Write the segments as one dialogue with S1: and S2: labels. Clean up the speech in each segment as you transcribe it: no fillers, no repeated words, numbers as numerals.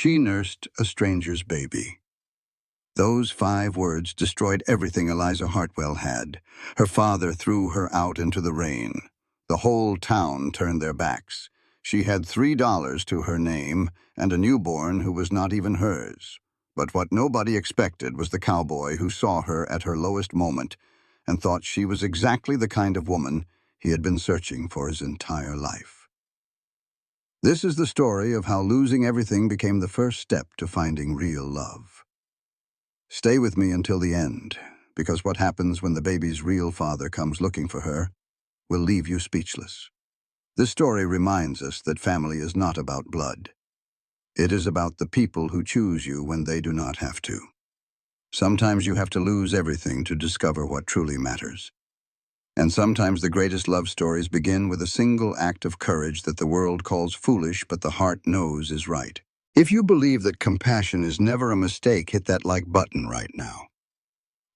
S1: She nursed a stranger's baby. Those 5 words destroyed everything Eliza Hartwell had. Her father threw her out into the rain. The whole town turned their backs. She had $3 to her name and a newborn who was not even hers. But what nobody expected was the cowboy who saw her at her lowest moment and thought she was exactly the kind of woman he had been searching for his entire life. This is the story of how losing everything became the first step to finding real love. Stay with me until the end, because what happens when the baby's real father comes looking for her will leave you speechless. This story reminds us that family is not about blood. It is about the people who choose you when they do not have to. Sometimes you have to lose everything to discover what truly matters. And sometimes the greatest love stories begin with a single act of courage that the world calls foolish but the heart knows is right. If you believe that compassion is never a mistake, hit that like button right now.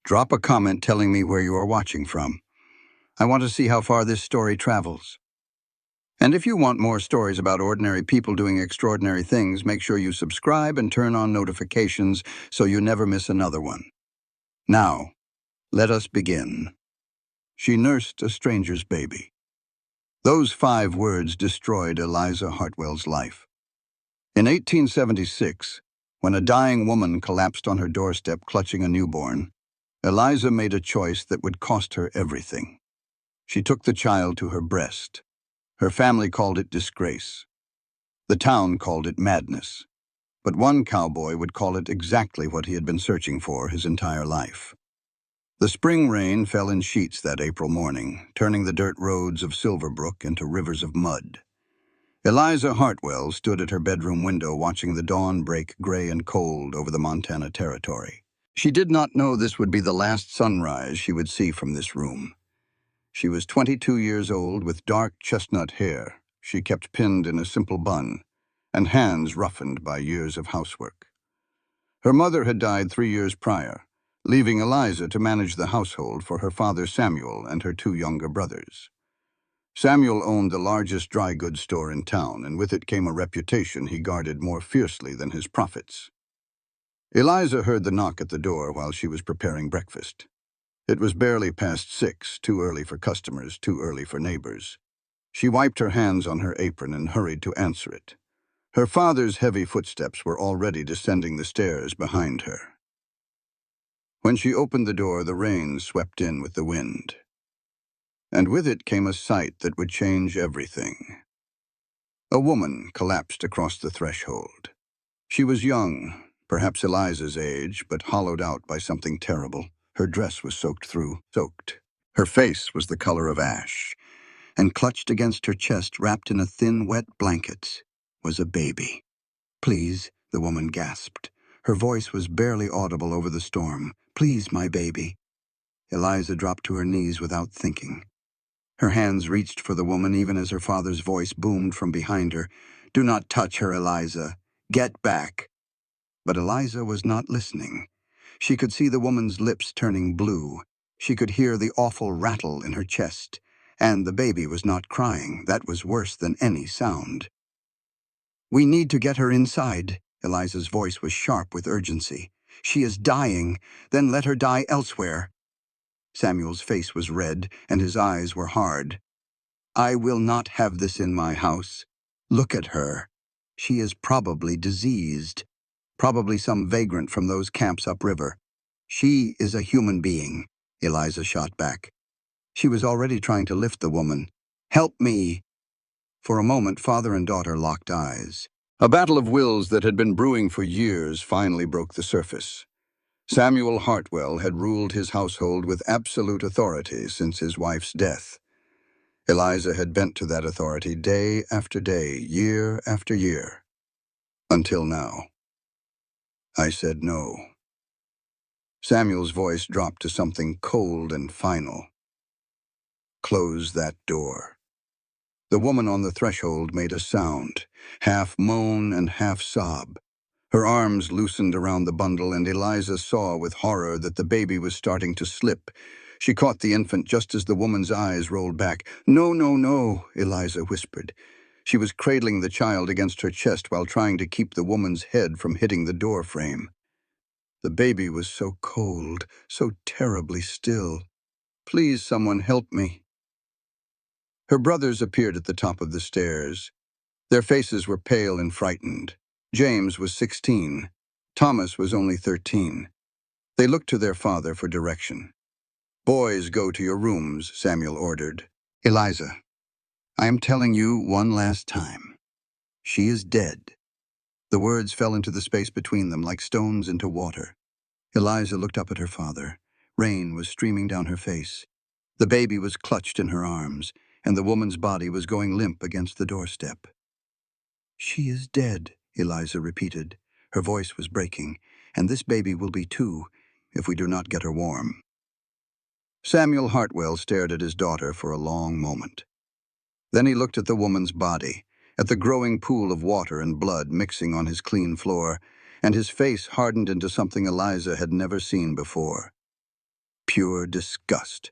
S1: Drop a comment telling me where you are watching from. I want to see how far this story travels. And if you want more stories about ordinary people doing extraordinary things, make sure you subscribe and turn on notifications so you never miss another one. Now, let us begin. She nursed a stranger's baby. Those 5 words destroyed Eliza Hartwell's life. In 1876, when a dying woman collapsed on her doorstep clutching a newborn, Eliza made a choice that would cost her everything. She took the child to her breast. Her family called it disgrace. The town called it madness. But one cowboy would call it exactly what he had been searching for his entire life. The spring rain fell in sheets that April morning, turning the dirt roads of Silverbrook into rivers of mud. Eliza Hartwell stood at her bedroom window watching the dawn break gray and cold over the Montana Territory. She did not know this would be the last sunrise she would see from this room. She was 22 years old with dark chestnut hair she kept pinned in a simple bun, and hands roughened by years of housework. Her mother had died 3 years prior, leaving Eliza to manage the household for her father Samuel and her 2 younger brothers. Samuel owned the largest dry goods store in town, and with it came a reputation he guarded more fiercely than his profits. Eliza heard the knock at the door while she was preparing breakfast. It was barely past 6, too early for customers, too early for neighbors. She wiped her hands on her apron and hurried to answer it. Her father's heavy footsteps were already descending the stairs behind her. When she opened the door, the rain swept in with the wind. And with it came a sight that would change everything. A woman collapsed across the threshold. She was young, perhaps Eliza's age, but hollowed out by something terrible. Her dress was soaked. Her face was the color of ash, and clutched against her chest, wrapped in a thin, wet blanket, was a baby. "Please," the woman gasped. Her voice was barely audible over the storm. "Please, my baby." Eliza dropped to her knees without thinking. Her hands reached for the woman even as her father's voice boomed from behind her. "Do not touch her, Eliza. Get back." But Eliza was not listening. She could see the woman's lips turning blue. She could hear the awful rattle in her chest. And the baby was not crying. That was worse than any sound. "We need to get her inside." Eliza's voice was sharp with urgency. "She is dying. Then let her die elsewhere." Samuel's face was red, and his eyes were hard. "I will not have this in my house. Look at her. She is probably diseased. Probably some vagrant from those camps upriver. She is a human being," Eliza shot back. She was already trying to lift the woman. "Help me." For a moment, father and daughter locked eyes. A battle of wills that had been brewing for years finally broke the surface. Samuel Hartwell had ruled his household with absolute authority since his wife's death. Eliza had bent to that authority day after day, year after year. Until now. I said no. Samuel's voice dropped to something cold and final. "Close that door." The woman on the threshold made a sound, half moan and half sob. Her arms loosened around the bundle, and Eliza saw with horror that the baby was starting to slip. She caught the infant just as the woman's eyes rolled back. "No, no, no," Eliza whispered. She was cradling the child against her chest while trying to keep the woman's head from hitting the door frame. The baby was so cold, so terribly still. "Please, someone help me." Her brothers appeared at the top of the stairs. Their faces were pale and frightened. James was 16. Thomas was only 13. They looked to their father for direction. "Boys, go to your rooms," Samuel ordered. "Eliza, I am telling you one last time. She is dead." The words fell into the space between them like stones into water. Eliza looked up at her father. Rain was streaming down her face. The baby was clutched in her arms, and the woman's body was going limp against the doorstep. "She is dead," Eliza repeated. Her voice was breaking, "and this baby will be too, if we do not get her warm." Samuel Hartwell stared at his daughter for a long moment. Then he looked at the woman's body, at the growing pool of water and blood mixing on his clean floor, and his face hardened into something Eliza had never seen before. Pure disgust.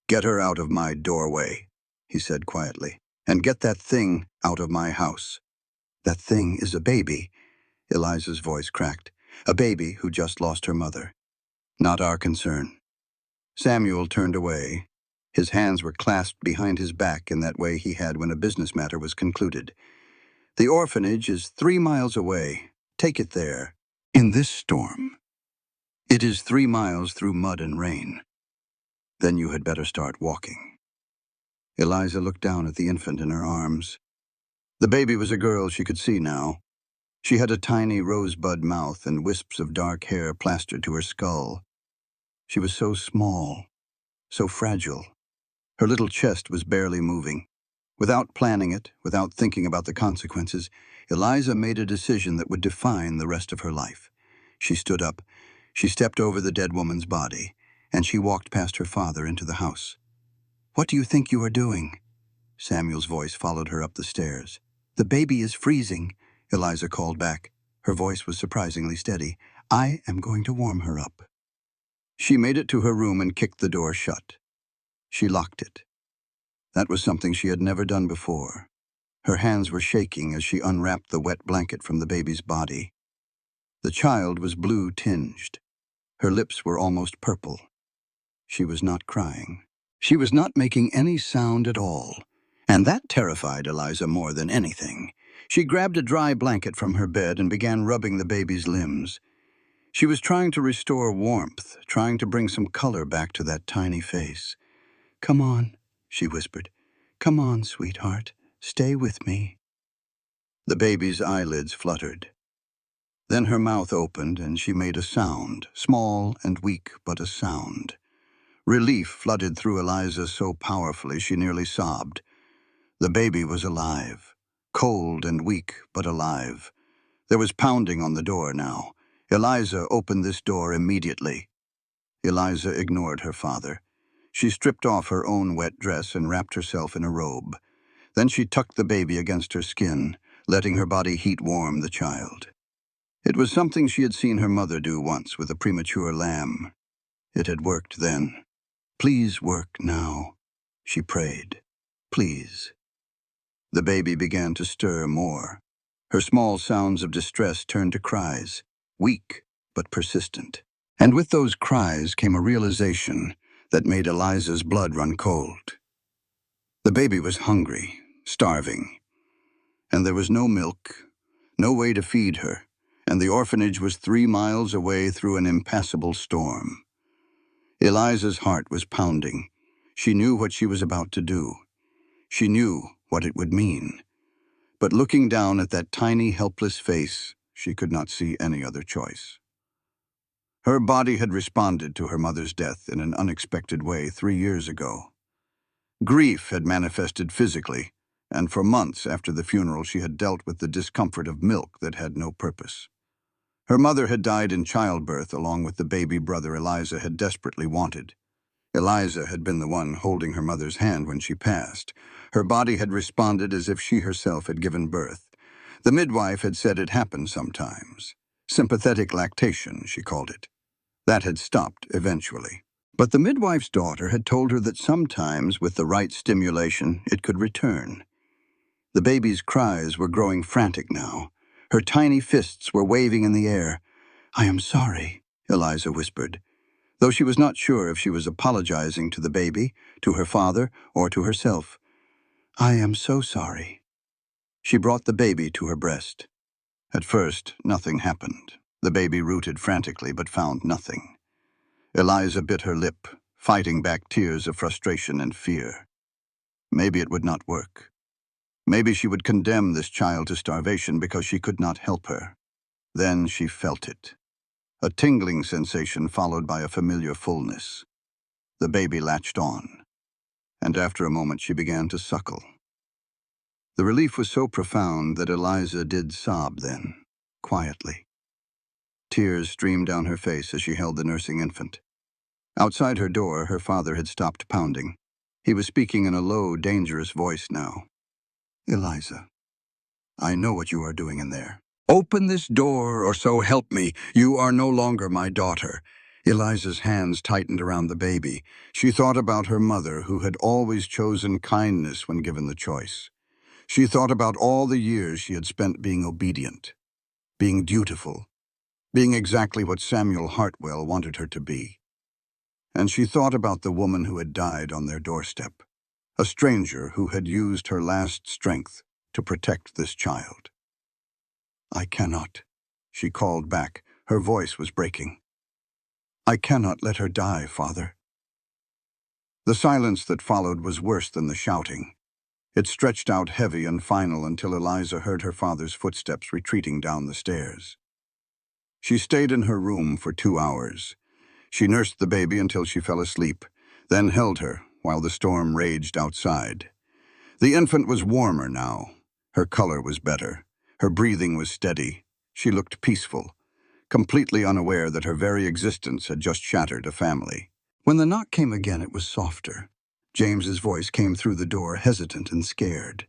S1: "Get her out of my doorway," he said quietly, "and get that thing out of my house." "That thing is a baby," Eliza's voice cracked. "A baby who just lost her mother. Not our concern." Samuel turned away. His hands were clasped behind his back in that way he had when a business matter was concluded. "The orphanage is 3 miles away. Take it there. In this storm. It is 3 miles through mud and rain. Then you had better start walking." Eliza looked down at the infant in her arms. The baby was a girl she could see now. She had a tiny rosebud mouth and wisps of dark hair plastered to her skull. She was so small, so fragile. Her little chest was barely moving. Without planning it, without thinking about the consequences, Eliza made a decision that would define the rest of her life. She stood up. She stepped over the dead woman's body, and she walked past her father into the house. "What do you think you are doing?" Samuel's voice followed her up the stairs. "The baby is freezing," Eliza called back. Her voice was surprisingly steady. "I am going to warm her up." She made it to her room and kicked the door shut. She locked it. That was something she had never done before. Her hands were shaking as she unwrapped the wet blanket from the baby's body. The child was blue-tinged. Her lips were almost purple. She was not crying. She was not making any sound at all, and that terrified Eliza more than anything. She grabbed a dry blanket from her bed and began rubbing the baby's limbs. She was trying to restore warmth, trying to bring some color back to that tiny face. "Come on," she whispered. "Come on, sweetheart. Stay with me." The baby's eyelids fluttered. Then her mouth opened and she made a sound, small and weak, but a sound. Relief flooded through Eliza so powerfully she nearly sobbed. The baby was alive, cold and weak, but alive. There was pounding on the door now. Eliza opened this door immediately. Eliza ignored her father. She stripped off her own wet dress and wrapped herself in a robe. Then she tucked the baby against her skin, letting her body heat warm the child. It was something she had seen her mother do once with a premature lamb. It had worked then. "Please work now," she prayed. "Please." The baby began to stir more. Her small sounds of distress turned to cries, weak but persistent. And with those cries came a realization that made Eliza's blood run cold. The baby was hungry, starving, and there was no milk, no way to feed her, and the orphanage was 3 miles away through an impassable storm. Eliza's heart was pounding. She knew what she was about to do. She knew what it would mean. But looking down at that tiny, helpless face, she could not see any other choice. Her body had responded to her mother's death in an unexpected way 3 years ago. Grief had manifested physically, and for months after the funeral she had dealt with the discomfort of milk that had no purpose. Her mother had died in childbirth along with the baby brother Eliza had desperately wanted. Eliza had been the one holding her mother's hand when she passed. Her body had responded as if she herself had given birth. The midwife had said it happened sometimes. Sympathetic lactation, she called it. That had stopped eventually. But the midwife's daughter had told her that sometimes, with the right stimulation, it could return. The baby's cries were growing frantic now. Her tiny fists were waving in the air. "I am sorry," Eliza whispered, though she was not sure if she was apologizing to the baby, to her father, or to herself. "I am so sorry." She brought the baby to her breast. At first, nothing happened. The baby rooted frantically but found nothing. Eliza bit her lip, fighting back tears of frustration and fear. Maybe it would not work. Maybe she would condemn this child to starvation because she could not help her. Then she felt it. A tingling sensation followed by a familiar fullness. The baby latched on, and after a moment she began to suckle. The relief was so profound that Eliza did sob then, quietly. Tears streamed down her face as she held the nursing infant. Outside her door, her father had stopped pounding. He was speaking in a low, dangerous voice now. "Eliza, I know what you are doing in there. Open this door, or so help me. You are no longer my daughter." Eliza's hands tightened around the baby. She thought about her mother, who had always chosen kindness when given the choice. She thought about all the years she had spent being obedient, being dutiful, being exactly what Samuel Hartwell wanted her to be. And she thought about the woman who had died on their doorstep, a stranger who had used her last strength to protect this child. "I cannot," she called back. Her voice was breaking. "I cannot let her die, Father." The silence that followed was worse than the shouting. It stretched out heavy and final until Eliza heard her father's footsteps retreating down the stairs. She stayed in her room for 2 hours. She nursed the baby until she fell asleep, then held her while the storm raged outside. The infant was warmer now. Her color was better. Her breathing was steady. She looked peaceful, completely unaware that her very existence had just shattered a family. When the knock came again, it was softer. James's voice came through the door, hesitant and scared.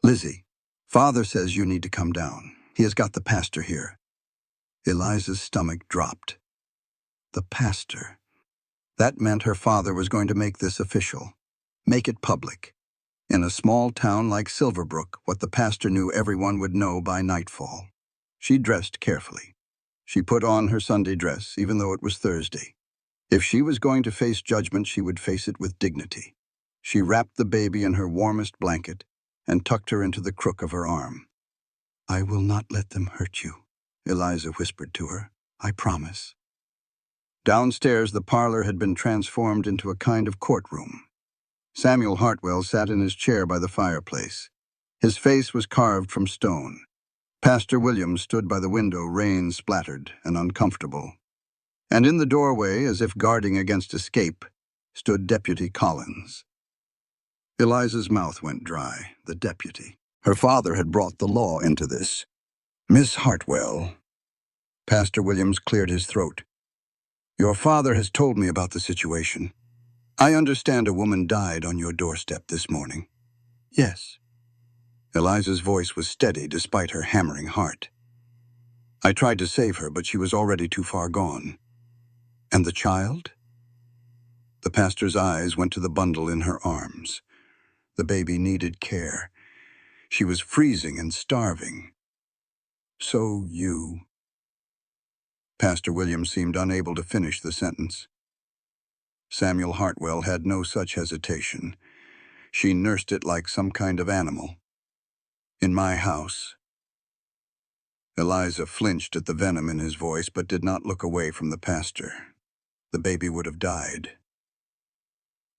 S1: "Lizzie, Father says you need to come down. He has got the pastor here." Eliza's stomach dropped. The pastor. That meant her father was going to make this official, make it public. In a small town like Silverbrook, what the pastor knew everyone would know by nightfall. She dressed carefully. She put on her Sunday dress, even though it was Thursday. If she was going to face judgment, she would face it with dignity. She wrapped the baby in her warmest blanket and tucked her into the crook of her arm. "I will not let them hurt you," Eliza whispered to her. "I promise." Downstairs, the parlor had been transformed into a kind of courtroom. Samuel Hartwell sat in his chair by the fireplace. His face was carved from stone. Pastor Williams stood by the window, rain splattered and uncomfortable. And in the doorway, as if guarding against escape, stood Deputy Collins. Eliza's mouth went dry. The deputy. Her father had brought the law into this. "Miss Hartwell." Pastor Williams cleared his throat. "Your father has told me about the situation. I understand a woman died on your doorstep this morning." "Yes." Eliza's voice was steady despite her hammering heart. "I tried to save her, but she was already too far gone." "And the child?" The pastor's eyes went to the bundle in her arms. The baby needed care. She was freezing and starving. "So you—" Pastor Williams seemed unable to finish the sentence. Samuel Hartwell had no such hesitation. She nursed it like some kind of animal. "In my house." Eliza flinched at the venom in his voice, but did not look away from the pastor. The baby would have died.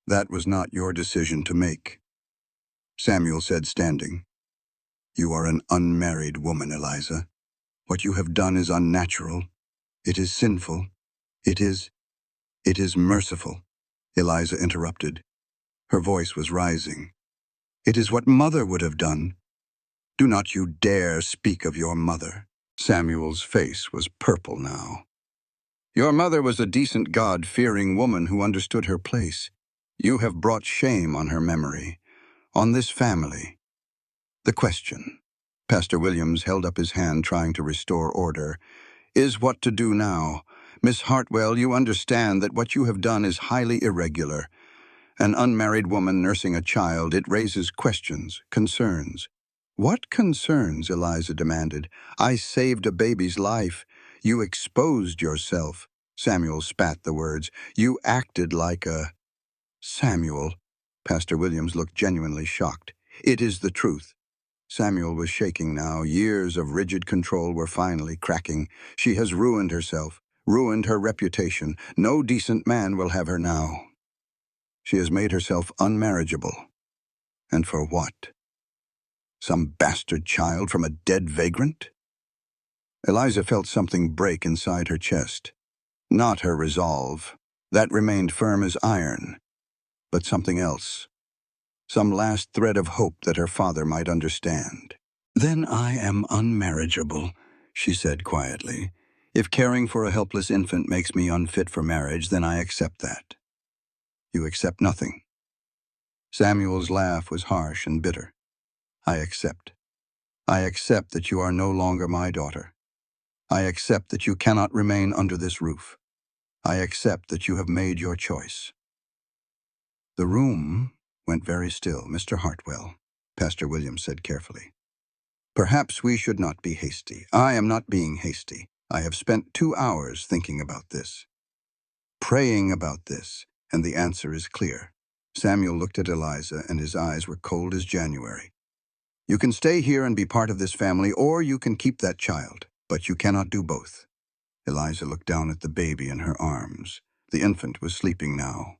S1: "That was not your decision to make," Samuel said, standing. "You are an unmarried woman, Eliza. What you have done is unnatural. It is sinful. It is merciful," Eliza interrupted. Her voice was rising. "It is what Mother would have done. Do not you dare speak of your mother." Samuel's face was purple now. "Your mother was a decent, God-fearing woman who understood her place. You have brought shame on her memory, on this family." "The question," Pastor Williams held up his hand trying to restore order, "is what to do now. Miss Hartwell, you understand that what you have done is highly irregular. An unmarried woman nursing a child, it raises questions, concerns. What concerns? Eliza demanded. I saved a baby's life. You exposed yourself. Samuel spat the words. You acted like a... Samuel. Pastor Williams looked genuinely shocked. It is the truth. Samuel was shaking now. Years of rigid control were finally cracking. She has ruined herself, ruined her reputation. No decent man will have her now. She has made herself unmarriageable. And for what? Some bastard child from a dead vagrant? Eliza felt something break inside her chest. Not her resolve. That remained firm as iron. But something else. Some last thread of hope that her father might understand. Then I am unmarriageable, she said quietly. If caring for a helpless infant makes me unfit for marriage, then I accept that. You accept nothing. Samuel's laugh was harsh and bitter. I accept. I accept that you are no longer my daughter. I accept that you cannot remain under this roof. I accept that you have made your choice. The room went very still. Mr. Hartwell, Pastor Williams said carefully. Perhaps we should not be hasty. I am not being hasty. I have spent 2 hours thinking about this, praying about this, and the answer is clear. Samuel looked at Eliza, and his eyes were cold as January. You can stay here and be part of this family, or you can keep that child, but you cannot do both. Eliza looked down at the baby in her arms. The infant was sleeping now.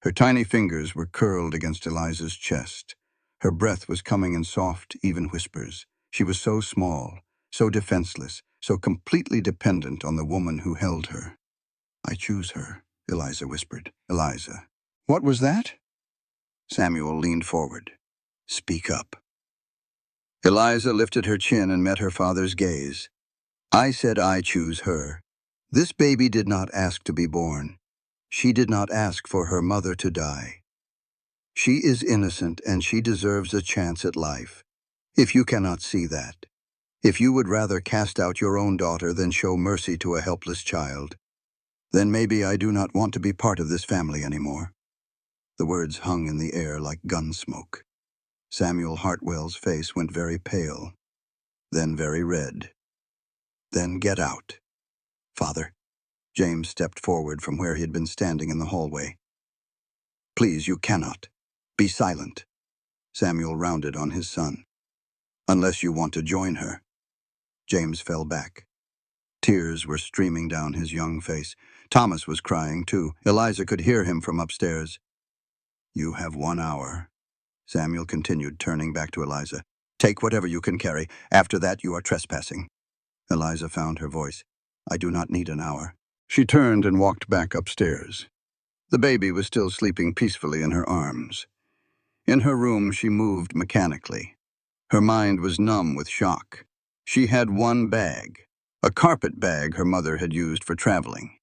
S1: Her tiny fingers were curled against Eliza's chest. Her breath was coming in soft, even whispers. She was so small, so defenseless, so completely dependent on the woman who held her. I choose her, Eliza whispered. Eliza. What was that? Samuel leaned forward. Speak up. Eliza lifted her chin and met her father's gaze. I said I choose her. This baby did not ask to be born. She did not ask for her mother to die. She is innocent and she deserves a chance at life. If you cannot see that, if you would rather cast out your own daughter than show mercy to a helpless child, then maybe I do not want to be part of this family anymore. The words hung in the air like gun smoke. Samuel Hartwell's face went very pale, then very red. Then get out. Father. James stepped forward from where he had been standing in the hallway. Please, you cannot. Be silent. Samuel rounded on his son. Unless you want to join her. James fell back. Tears were streaming down his young face. Thomas was crying, too. Eliza could hear him from upstairs. You have 1 hour. Samuel continued, turning back to Eliza. Take whatever you can carry. After that, you are trespassing. Eliza found her voice. I do not need an hour. She turned and walked back upstairs. The baby was still sleeping peacefully in her arms. In her room, she moved mechanically. Her mind was numb with shock. She had one bag, a carpet bag her mother had used for traveling.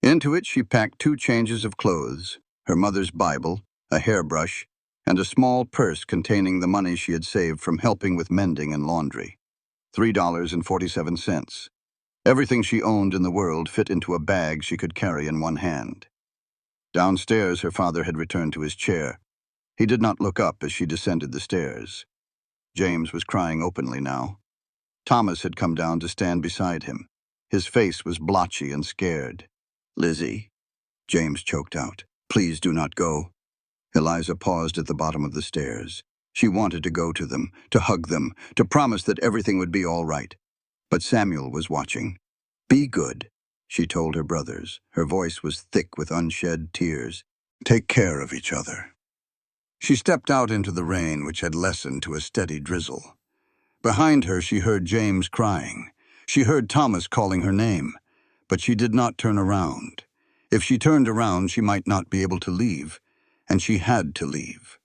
S1: Into it, she packed 2 changes of clothes, her mother's Bible, a hairbrush, and a small purse containing the money she had saved from helping with mending and laundry. $3.47. Everything she owned in the world fit into a bag she could carry in one hand. Downstairs, her father had returned to his chair. He did not look up as she descended the stairs. James was crying openly now. Thomas had come down to stand beside him. His face was blotchy and scared. Lizzie, James choked out. Please do not go. Eliza paused at the bottom of the stairs. She wanted to go to them, to hug them, to promise that everything would be all right. But Samuel was watching. Be good, she told her brothers. Her voice was thick with unshed tears. Take care of each other. She stepped out into the rain, which had lessened to a steady drizzle. Behind her, she heard James crying. She heard Thomas calling her name. But she did not turn around. If she turned around, she might not be able to leave. And she had to leave.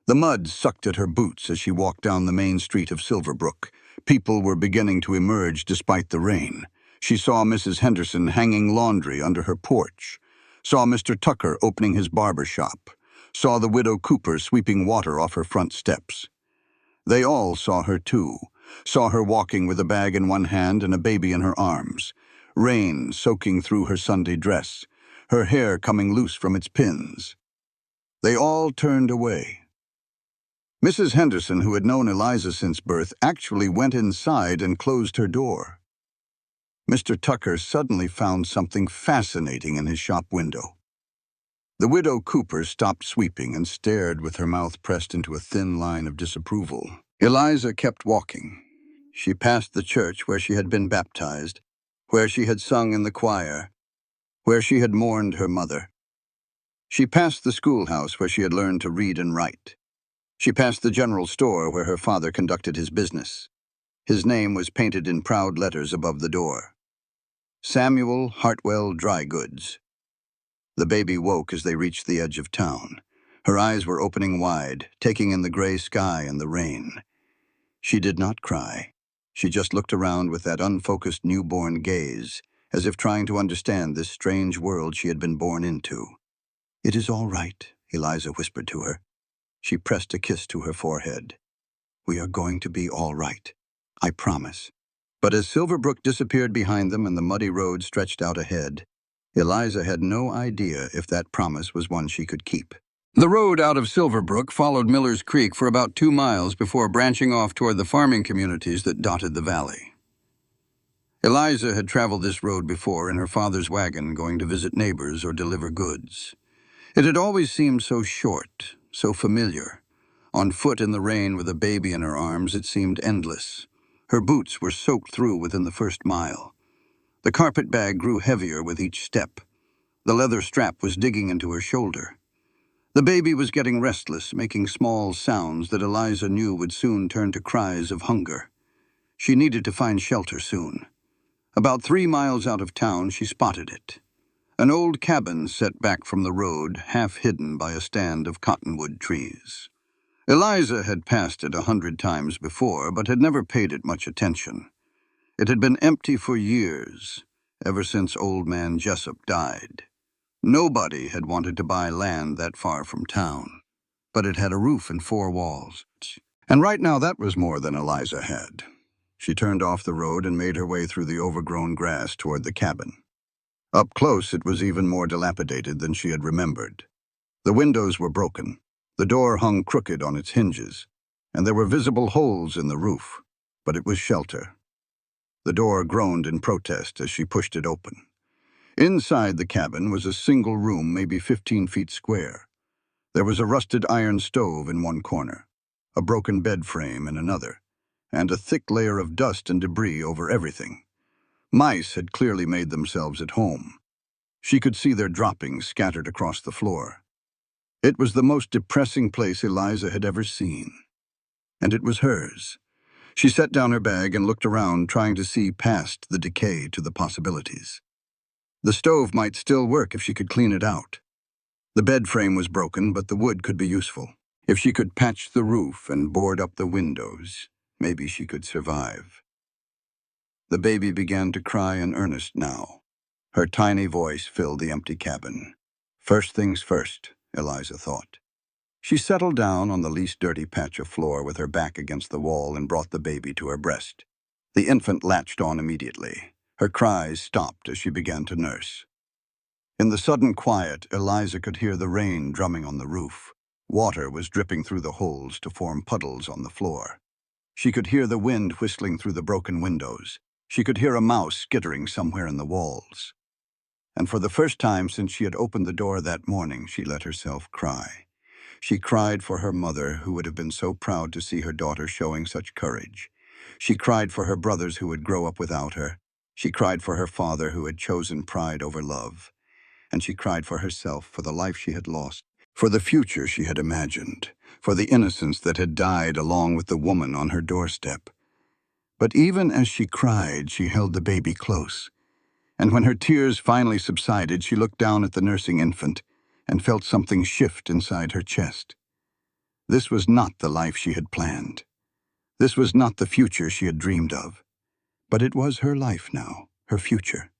S1: The mud sucked at her boots as she walked down the main street of Silverbrook. People were beginning to emerge despite the rain. She saw Mrs. Henderson hanging laundry under her porch. Saw Mr. Tucker opening his barber shop. Saw the widow Cooper sweeping water off her front steps. They all saw her too. Saw her walking with a bag in one hand and a baby in her arms. Rain soaking through her Sunday dress. Her hair coming loose from its pins. They all turned away. Mrs. Henderson, who had known Eliza since birth, actually went inside and closed her door. Mr. Tucker suddenly found something fascinating in his shop window. The widow Cooper stopped sweeping and stared with her mouth pressed into a thin line of disapproval. Eliza kept walking. She passed the church where she had been baptized, where she had sung in the choir, where she had mourned her mother. She passed the schoolhouse where she had learned to read and write. She passed the general store where her father conducted his business. His name was painted in proud letters above the door. Samuel Hartwell Dry Goods. The baby woke as they reached the edge of town. Her eyes were opening wide, taking in the gray sky and the rain. She did not cry. She just looked around with that unfocused newborn gaze, as if trying to understand this strange world she had been born into. "It is all right," Eliza whispered to her. She pressed a kiss to her forehead. "We are going to be all right. I promise." But as Silverbrook disappeared behind them and the muddy road stretched out ahead, Eliza had no idea if that promise was one she could keep. The road out of Silverbrook followed Miller's Creek for about 2 miles before branching off toward the farming communities that dotted the valley. Eliza had traveled this road before in her father's wagon, going to visit neighbors or deliver goods. It had always seemed so short, so familiar. On foot in the rain with a baby in her arms, it seemed endless. Her boots were soaked through within the first mile. The carpet bag grew heavier with each step. The leather strap was digging into her shoulder. The baby was getting restless, making small sounds that Eliza knew would soon turn to cries of hunger. She needed to find shelter soon. About 3 miles out of town, she spotted it. An old cabin set back from the road, half hidden by a stand of cottonwood trees. Eliza had passed it 100 times before, but had never paid it much attention. It had been empty for years, ever since old man Jessup died. Nobody had wanted to buy land that far from town, but it had a roof and 4 walls. And right now that was more than Eliza had. She turned off the road and made her way through the overgrown grass toward the cabin. Up close, it was even more dilapidated than she had remembered. The windows were broken, the door hung crooked on its hinges, and there were visible holes in the roof, but it was shelter. The door groaned in protest as she pushed it open. Inside the cabin was a single room, maybe 15 feet square. There was a rusted iron stove in one corner, a broken bed frame in another, and a thick layer of dust and debris over everything. Mice had clearly made themselves at home. She could see their droppings scattered across the floor. It was the most depressing place Eliza had ever seen. And it was hers. She set down her bag and looked around, trying to see past the decay to the possibilities. The stove might still work if she could clean it out. The bed frame was broken, but the wood could be useful. If she could patch the roof and board up the windows, maybe she could survive. The baby began to cry in earnest now. Her tiny voice filled the empty cabin. First things first, Eliza thought. She settled down on the least dirty patch of floor with her back against the wall and brought the baby to her breast. The infant latched on immediately. Her cries stopped as she began to nurse. In the sudden quiet, Eliza could hear the rain drumming on the roof. Water was dripping through the holes to form puddles on the floor. She could hear the wind whistling through the broken windows. She could hear a mouse skittering somewhere in the walls. And for the first time since she had opened the door that morning, she let herself cry. She cried for her mother, who would have been so proud to see her daughter showing such courage. She cried for her brothers who would grow up without her. She cried for her father, who had chosen pride over love. And she cried for herself, for the life she had lost, for the future she had imagined, for the innocence that had died along with the woman on her doorstep. But even as she cried, she held the baby close. And when her tears finally subsided, she looked down at the nursing infant and felt something shift inside her chest. This was not the life she had planned. This was not the future she had dreamed of. But it was her life now, her future,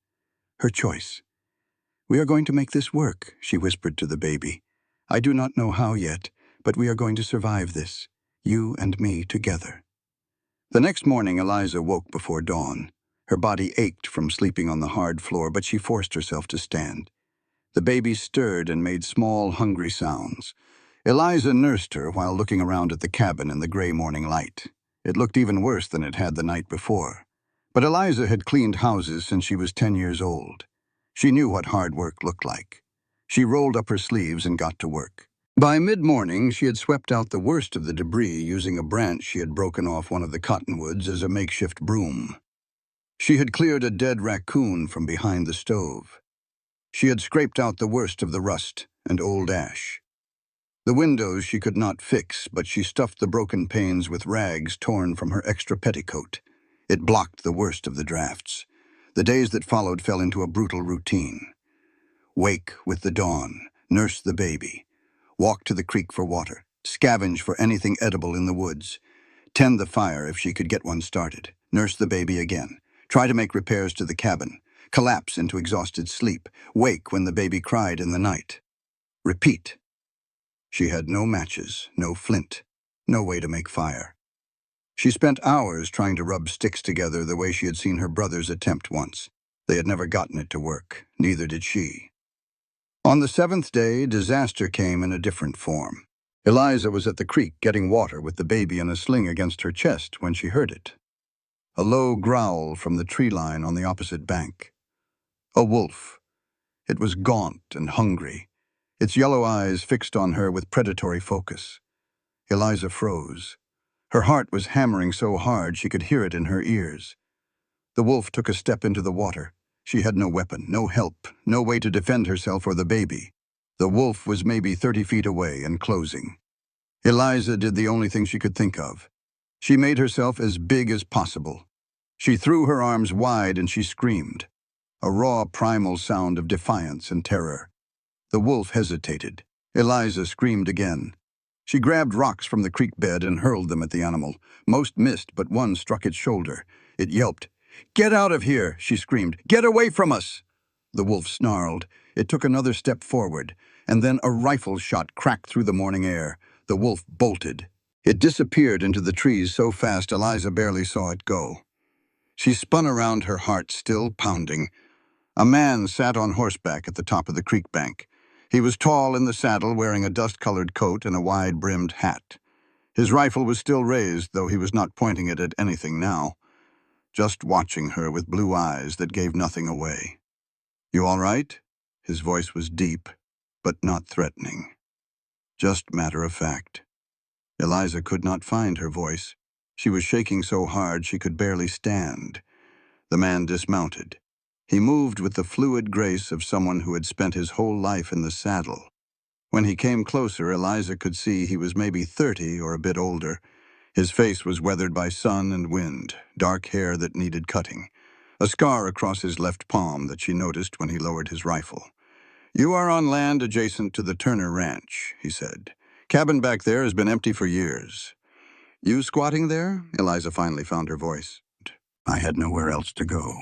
S1: her choice. "We are going to make this work," she whispered to the baby. "I do not know how yet, but we are going to survive this, you and me together." The next morning, Eliza woke before dawn. Her body ached from sleeping on the hard floor, but she forced herself to stand. The baby stirred and made small, hungry sounds. Eliza nursed her while looking around at the cabin in the gray morning light. It looked even worse than it had the night before. But Eliza had cleaned houses since she was 10 years old. She knew what hard work looked like. She rolled up her sleeves and got to work. By mid-morning, she had swept out the worst of the debris using a branch she had broken off one of the cottonwoods as a makeshift broom. She had cleared a dead raccoon from behind the stove. She had scraped out the worst of the rust and old ash. The windows she could not fix, but she stuffed the broken panes with rags torn from her extra petticoat. It blocked the worst of the drafts. The days that followed fell into a brutal routine. Wake with the dawn, nurse the baby, walk to the creek for water, scavenge for anything edible in the woods, tend the fire if she could get one started, nurse the baby again, try to make repairs to the cabin, collapse into exhausted sleep, wake when the baby cried in the night. Repeat. She had no matches, no flint, no way to make fire. She spent hours trying to rub sticks together the way she had seen her brothers attempt once. They had never gotten it to work, neither did she. On the 7th day, disaster came in a different form. Eliza was at the creek getting water with the baby in a sling against her chest when she heard it. A low growl from the tree line on the opposite bank. A wolf. It was gaunt and hungry, its yellow eyes fixed on her with predatory focus. Eliza froze. Her heart was hammering so hard she could hear it in her ears. The wolf took a step into the water. She had no weapon, no help, no way to defend herself or the baby. The wolf was maybe 30 feet away and closing. Eliza did the only thing she could think of. She made herself as big as possible. She threw her arms wide and she screamed, a raw primal sound of defiance and terror. The wolf hesitated. Eliza screamed again. She grabbed rocks from the creek bed and hurled them at the animal. Most missed, but one struck its shoulder. It yelped. "Get out of here," she screamed. "Get away from us!" The wolf snarled. It took another step forward, and then a rifle shot cracked through the morning air. The wolf bolted. It disappeared into the trees so fast Eliza barely saw it go. She spun around, her heart still pounding. A man sat on horseback at the top of the creek bank. He was tall in the saddle, wearing a dust-colored coat and a wide-brimmed hat. His rifle was still raised, though he was not pointing it at anything now, just watching her with blue eyes that gave nothing away. "You all right?" His voice was deep, but not threatening. Just matter of fact. Eliza could not find her voice. She was shaking so hard she could barely stand. The man dismounted. He moved with the fluid grace of someone who had spent his whole life in the saddle. When he came closer, Eliza could see he was maybe 30 or a bit older. His face was weathered by sun and wind, dark hair that needed cutting, a scar across his left palm that she noticed when he lowered his rifle. "You are on land adjacent to the Turner Ranch," he said. "Cabin back there has been empty for years." "You squatting there?" Eliza finally found her voice. "I had nowhere else to go."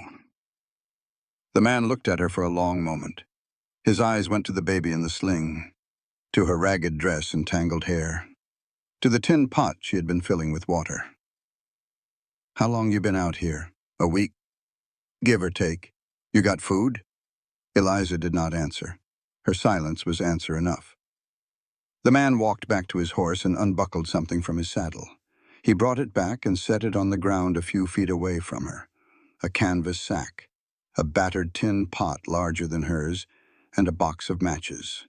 S1: The man looked at her for a long moment. His eyes went to the baby in the sling, to her ragged dress and tangled hair, to the tin pot she had been filling with water. "How long you been out here? A week? Give or take. You got food?" Eliza did not answer. Her silence was answer enough. The man walked back to his horse and unbuckled something from his saddle. He brought it back and set it on the ground a few feet away from her. A canvas sack, a battered tin pot larger than hers, and a box of matches.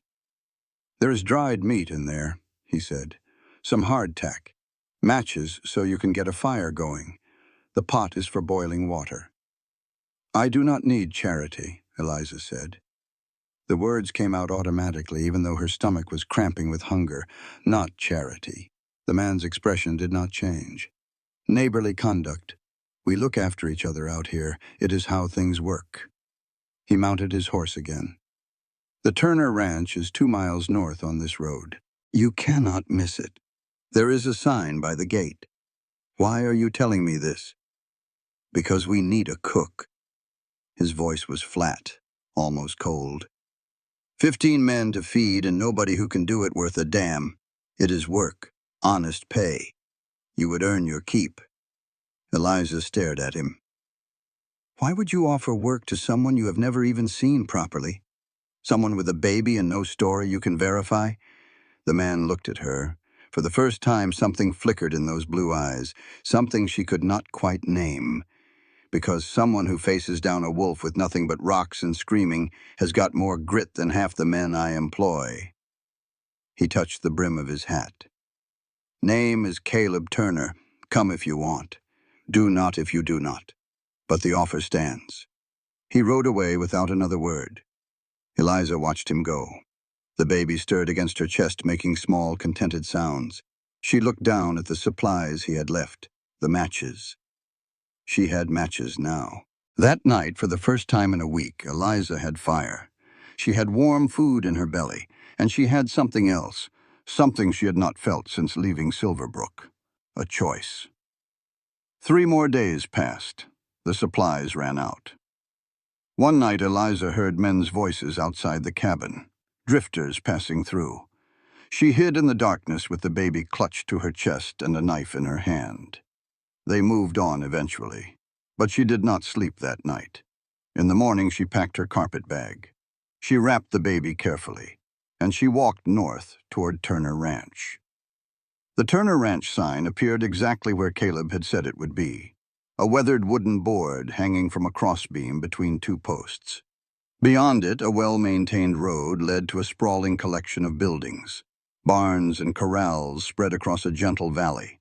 S1: "There is dried meat in there," he said. "Some hardtack. Matches so you can get a fire going. The pot is for boiling water." "I do not need charity," Eliza said. The words came out automatically, even though her stomach was cramping with hunger. Not charity. The man's expression did not change. "Neighborly conduct. We look after each other out here. It is how things work." He mounted his horse again. "The Turner Ranch is 2 miles north on this road. You cannot miss it. There is a sign by the gate. Why are you telling me this?" "Because we need a cook." His voice was flat, almost cold. 15 men to feed and nobody who can do it worth a damn. It is work, honest pay. You would earn your keep." Eliza stared at him. "Why would you offer work to someone you have never even seen properly? Someone with a baby and no story you can verify? The man looked at her. For the first time, something flickered in those blue eyes, something she could not quite name. Because someone who faces down a wolf with nothing but rocks and screaming has got more grit than half the men I employ. He touched the brim of his hat. Name is Caleb Turner. Come if you want. Do not if you do not. But the offer stands. He rode away without another word. Eliza watched him go. The baby stirred against her chest, making small, contented sounds. She looked down at the supplies he had left, the matches. She had matches now. That night, for the first time in a week, Eliza had fire. She had warm food in her belly, and she had something else, something she had not felt since leaving Silverbrook. A choice. 3 more days passed. The supplies ran out. One night, Eliza heard men's voices outside the cabin, drifters passing through. She hid in the darkness with the baby clutched to her chest and a knife in her hand. They moved on eventually, but she did not sleep that night. In the morning, she packed her carpet bag. She wrapped the baby carefully, and she walked north toward Turner Ranch. The Turner Ranch sign appeared exactly where Caleb had said it would be, a weathered wooden board hanging from a crossbeam between 2 posts. Beyond it, a well-maintained road led to a sprawling collection of buildings. Barns and corrals spread across a gentle valley.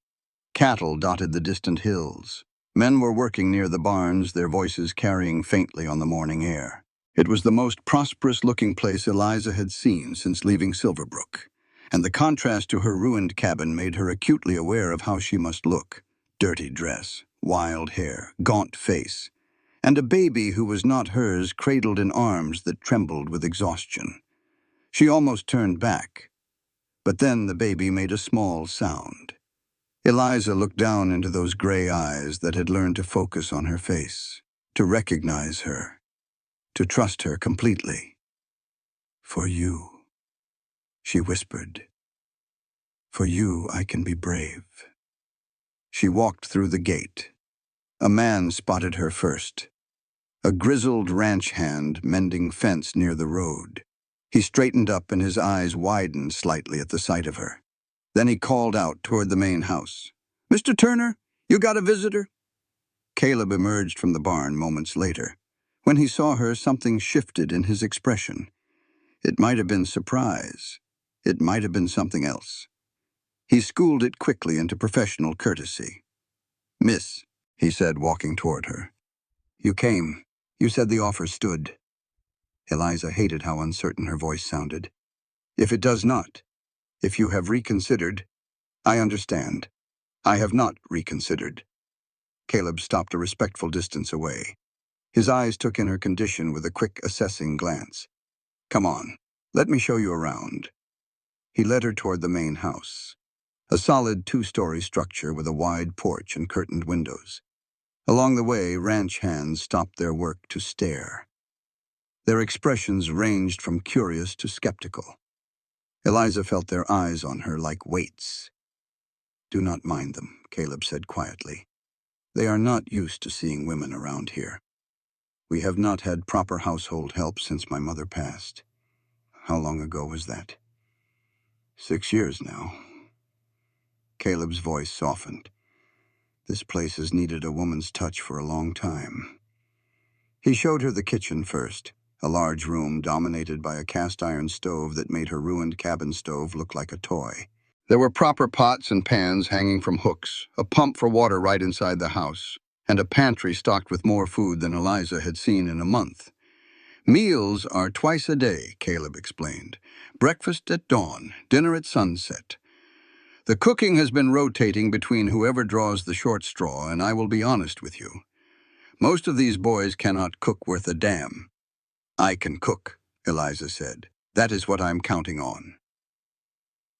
S1: Cattle dotted the distant hills. Men were working near the barns, their voices carrying faintly on the morning air. It was the most prosperous-looking place Eliza had seen since leaving Silverbrook, and the contrast to her ruined cabin made her acutely aware of how she must look. Dirty dress, wild hair, gaunt face, and a baby who was not hers cradled in arms that trembled with exhaustion. She almost turned back, but then the baby made a small sound. Eliza looked down into those gray eyes that had learned to focus on her face, to recognize her, to trust her completely. "For you," she whispered. "For you, I can be brave." She walked through the gate. A man spotted her first, a grizzled ranch hand mending fence near the road. He straightened up and his eyes widened slightly at the sight of her. Then he called out toward the main house. "Mr. Turner, you got a visitor?" Caleb emerged from the barn moments later. When he saw her, something shifted in his expression. It might have been surprise. It might have been something else. He schooled it quickly into professional courtesy. "Miss," he said, walking toward her. "You came. You said the offer stood." Eliza hated how uncertain her voice sounded. "If it does not, if you have reconsidered, I understand. I have not reconsidered." Caleb stopped a respectful distance away. His eyes took in her condition with a quick, assessing glance. "Come on, let me show you around." He led her toward the main house, a solid 2-story structure with a wide porch and curtained windows. Along the way, ranch hands stopped their work to stare. Their expressions ranged from curious to skeptical. Eliza felt their eyes on her like weights. "Do not mind them," Caleb said quietly. "They are not used to seeing women around here. We have not had proper household help since my mother passed." "How long ago was that?" 6 years now." Caleb's voice softened. "This place has needed a woman's touch for a long time." He showed her the kitchen first, a large room dominated by a cast-iron stove that made her ruined cabin stove look like a toy. There were proper pots and pans hanging from hooks, a pump for water right inside the house, and a pantry stocked with more food than Eliza had seen in a month. "Meals are twice a day," Caleb explained. "Breakfast at dawn, dinner at sunset. The cooking has been rotating between whoever draws the short straw, and I will be honest with you. Most of these boys cannot cook worth a damn." "I can cook," Eliza said. "That is what I'm counting on."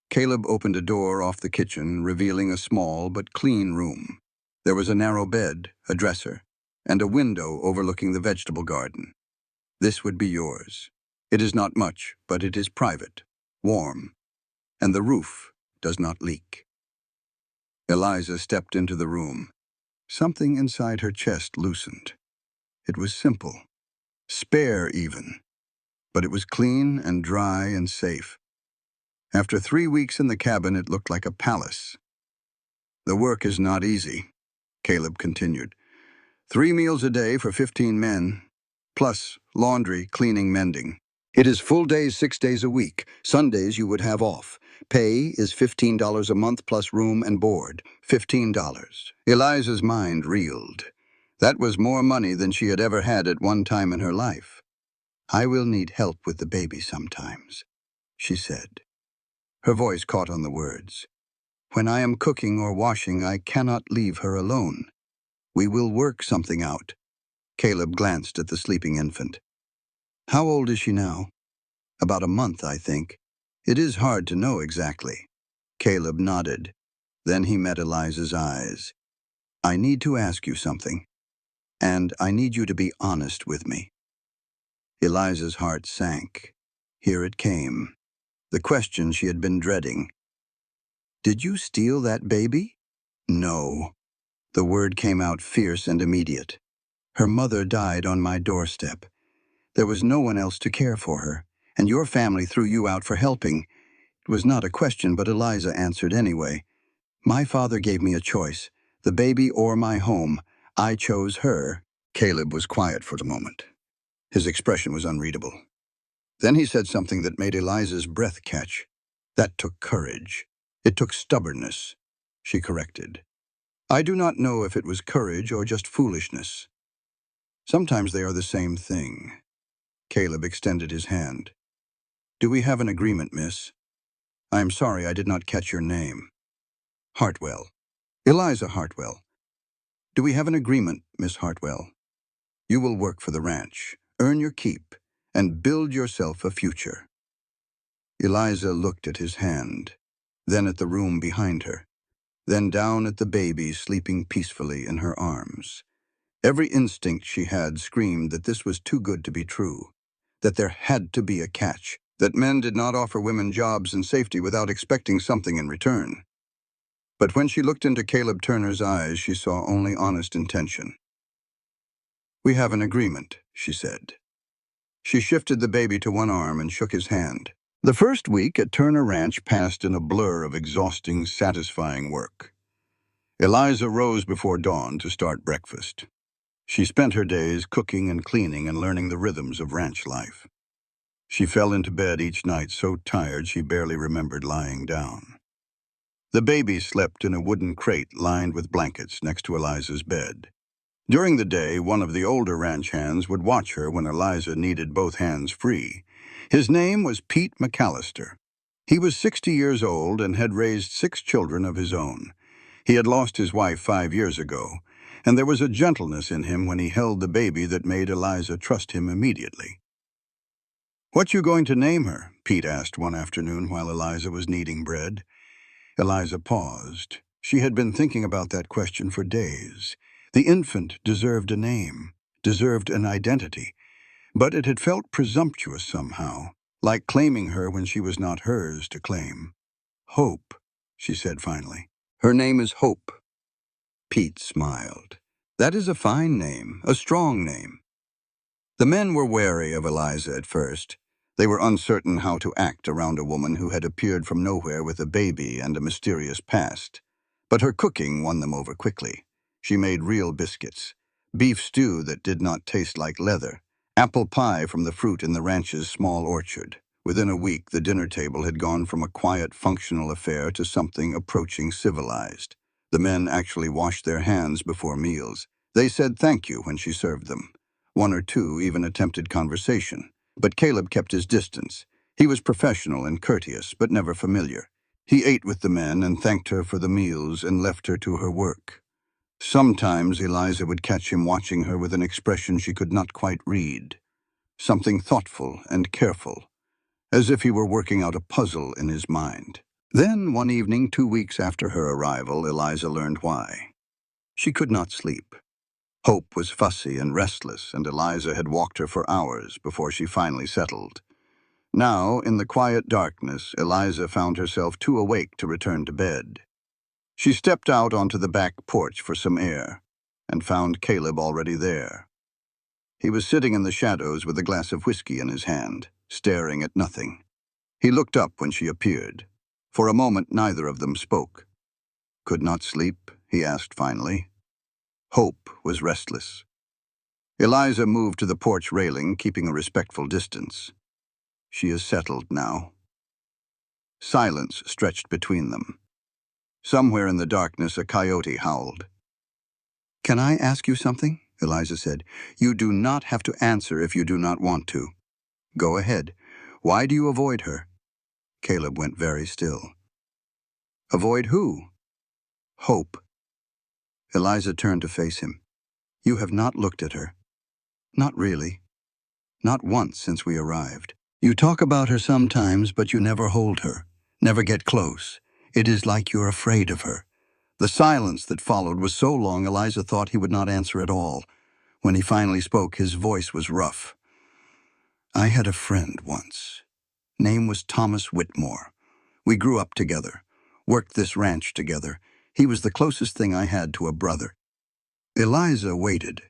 S1: Caleb opened a door off the kitchen, revealing a small but clean room. There was a narrow bed, a dresser, and a window overlooking the vegetable garden. "This would be yours. It is not much, but it is private, warm, and the roof does not leak." Eliza stepped into the room. Something inside her chest loosened. It was simple, spare even, but it was clean and dry and safe. After 3 weeks in the cabin, it looked like a palace. "The work is not easy," Caleb continued. "3 meals a day for 15 men, plus laundry, cleaning, mending. It is full days 6 days a week. Sundays you would have off. Pay is $15 a month plus room and board. $15. Eliza's mind reeled. That was more money than she had ever had at one time in her life. "I will need help with the baby sometimes," she said. Her voice caught on the words. "When I am cooking or washing, I cannot leave her alone. We will work something out." Caleb glanced at the sleeping infant. "How old is she now?" "About a month, I think. It is hard to know exactly." Caleb nodded. Then he met Eliza's eyes. "I need to ask you something, and I need you to be honest with me." Eliza's heart sank. Here it came. The question she had been dreading. "Did you steal that baby?" "No." The word came out fierce and immediate. "Her mother died on my doorstep. There was no one else to care for her, and your family threw you out for helping." It was not a question, but Eliza answered anyway. "My father gave me a choice, the baby or my home. I chose her." Caleb was quiet for a moment. His expression was unreadable. Then he said something that made Eliza's breath catch. "That took courage. It took stubbornness," she corrected. "I do not know if it was courage or just foolishness. Sometimes they are the same thing." Caleb extended his hand. "Do we have an agreement, miss?" "I am sorry I did not catch your name." "Hartwell. Eliza Hartwell. Do we have an agreement, Miss Hartwell? You will work for the ranch, earn your keep, and build yourself a future." Eliza looked at his hand, then at the room behind her, then down at the baby sleeping peacefully in her arms. Every instinct she had screamed that this was too good to be true, that there had to be a catch, that men did not offer women jobs and safety without expecting something in return. But when she looked into Caleb Turner's eyes, she saw only honest intention. "We have an agreement," she said. She shifted the baby to one arm and shook his hand. The first week at Turner Ranch passed in a blur of exhausting, satisfying work. Eliza rose before dawn to start breakfast. She spent her days cooking and cleaning and learning the rhythms of ranch life. She fell into bed each night so tired she barely remembered lying down. The baby slept in a wooden crate lined with blankets next to Eliza's bed. During the day, one of the older ranch hands would watch her when Eliza needed both hands free. His name was Pete McAllister. He was 60 years old and had raised 6 children of his own. He had lost his wife 5 years ago, and there was a gentleness in him when he held the baby that made Eliza trust him immediately. "What you going to name her?" Pete asked one afternoon while Eliza was kneading bread. Eliza paused. She had been thinking about that question for days. The infant deserved a name, deserved an identity, but it had felt presumptuous somehow, like claiming her when she was not hers to claim. "Hope," she said finally. "Her name is Hope." Pete smiled. "That is a fine name, a strong name." The men were wary of Eliza at first. They were uncertain how to act around a woman who had appeared from nowhere with a baby and a mysterious past. But her cooking won them over quickly. She made real biscuits, beef stew that did not taste like leather, apple pie from the fruit in the ranch's small orchard. Within a week, the dinner table had gone from a quiet, functional affair to something approaching civilized. The men actually washed their hands before meals. They said thank you when she served them. One or two even attempted conversation, but Caleb kept his distance. He was professional and courteous, but never familiar. He ate with the men and thanked her for the meals and left her to her work. Sometimes Eliza would catch him watching her with an expression she could not quite read, something thoughtful and careful, as if he were working out a puzzle in his mind. Then, one evening, 2 weeks after her arrival, Eliza learned why. She could not sleep. Hope was fussy and restless, and Eliza had walked her for hours before she finally settled. Now, in the quiet darkness, Eliza found herself too awake to return to bed. She stepped out onto the back porch for some air, and found Caleb already there. He was sitting in the shadows with a glass of whiskey in his hand, staring at nothing. He looked up when she appeared. For a moment, neither of them spoke. "Could not sleep?" he asked finally. Hope was restless. Eliza moved to the porch railing, keeping a respectful distance. "She is settled now." Silence stretched between them. Somewhere in the darkness, a coyote howled. "Can I ask you something?" Eliza said. "You do not have to answer if you do not want to." "Go ahead. Why do you avoid her?" Caleb went very still. "Avoid who?" "Hope." Eliza turned to face him. "You have not looked at her." "Not really. Not once since we arrived. You talk about her sometimes, but you never hold her, never get close. It is like you're afraid of her." The silence that followed was so long Eliza thought he would not answer at all. When he finally spoke, his voice was rough. "I had a friend once. Name was Thomas Whitmore. We grew up together, worked this ranch together. He was the closest thing I had to a brother." Eliza waited.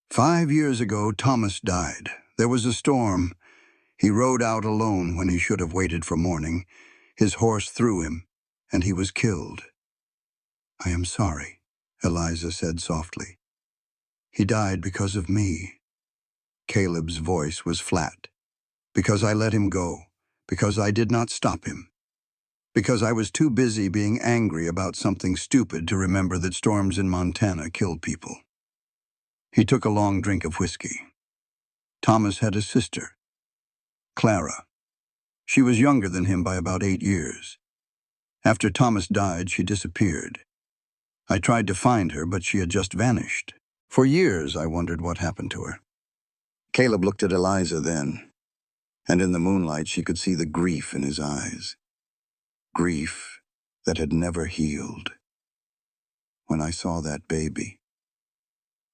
S1: 5 years ago, Thomas died. There was a storm. He rode out alone when he should have waited for morning. His horse threw him, and he was killed. "I am sorry," Eliza said softly. "He died because of me." Caleb's voice was flat. "Because I let him go. Because I did not stop him. Because I was too busy being angry about something stupid to remember that storms in Montana killed people." He took a long drink of whiskey. "Thomas had a sister, Clara. She was younger than him by about 8 years. After Thomas died, she disappeared. I tried to find her, but she had just vanished. For years, I wondered what happened to her." Caleb looked at Eliza then, and in the moonlight she could see the grief in his eyes. Grief that had never healed. "When I saw that baby,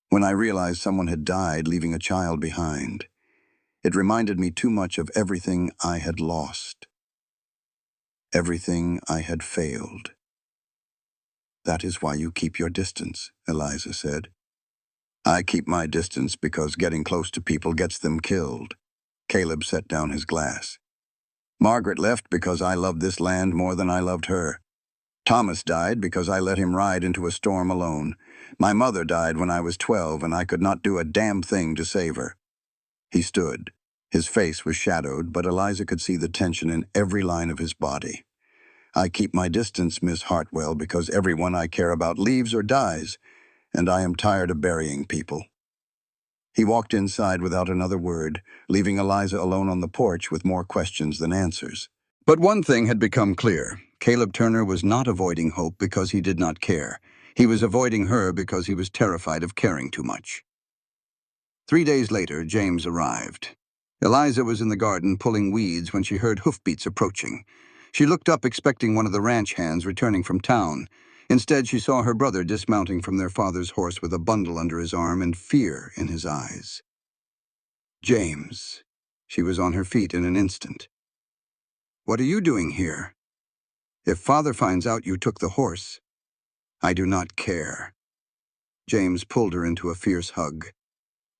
S1: when I realized someone had died, leaving a child behind, it reminded me too much of everything I had lost, everything I had failed." "That is why you keep your distance," Eliza said. "I keep my distance because getting close to people gets them killed." Caleb set down his glass. "Margaret left because I loved this land more than I loved her. Thomas died because I let him ride into a storm alone. My mother died when I was 12, and I could not do a damn thing to save her." He stood. His face was shadowed, but Eliza could see the tension in every line of his body. "I keep my distance, Miss Hartwell, because everyone I care about leaves or dies, and I am tired of burying people." He walked inside without another word, leaving Eliza alone on the porch with more questions than answers. But one thing had become clear. Caleb Turner was not avoiding Hope because he did not care. He was avoiding her because he was terrified of caring too much. 3 days later, James arrived. Eliza was in the garden pulling weeds when she heard hoofbeats approaching. She looked up expecting one of the ranch hands returning from town. Instead, she saw her brother dismounting from their father's horse with a bundle under his arm and fear in his eyes. "James." She was on her feet in an instant. "What are you doing here? If Father finds out you took the horse—" "I do not care." James pulled her into a fierce hug.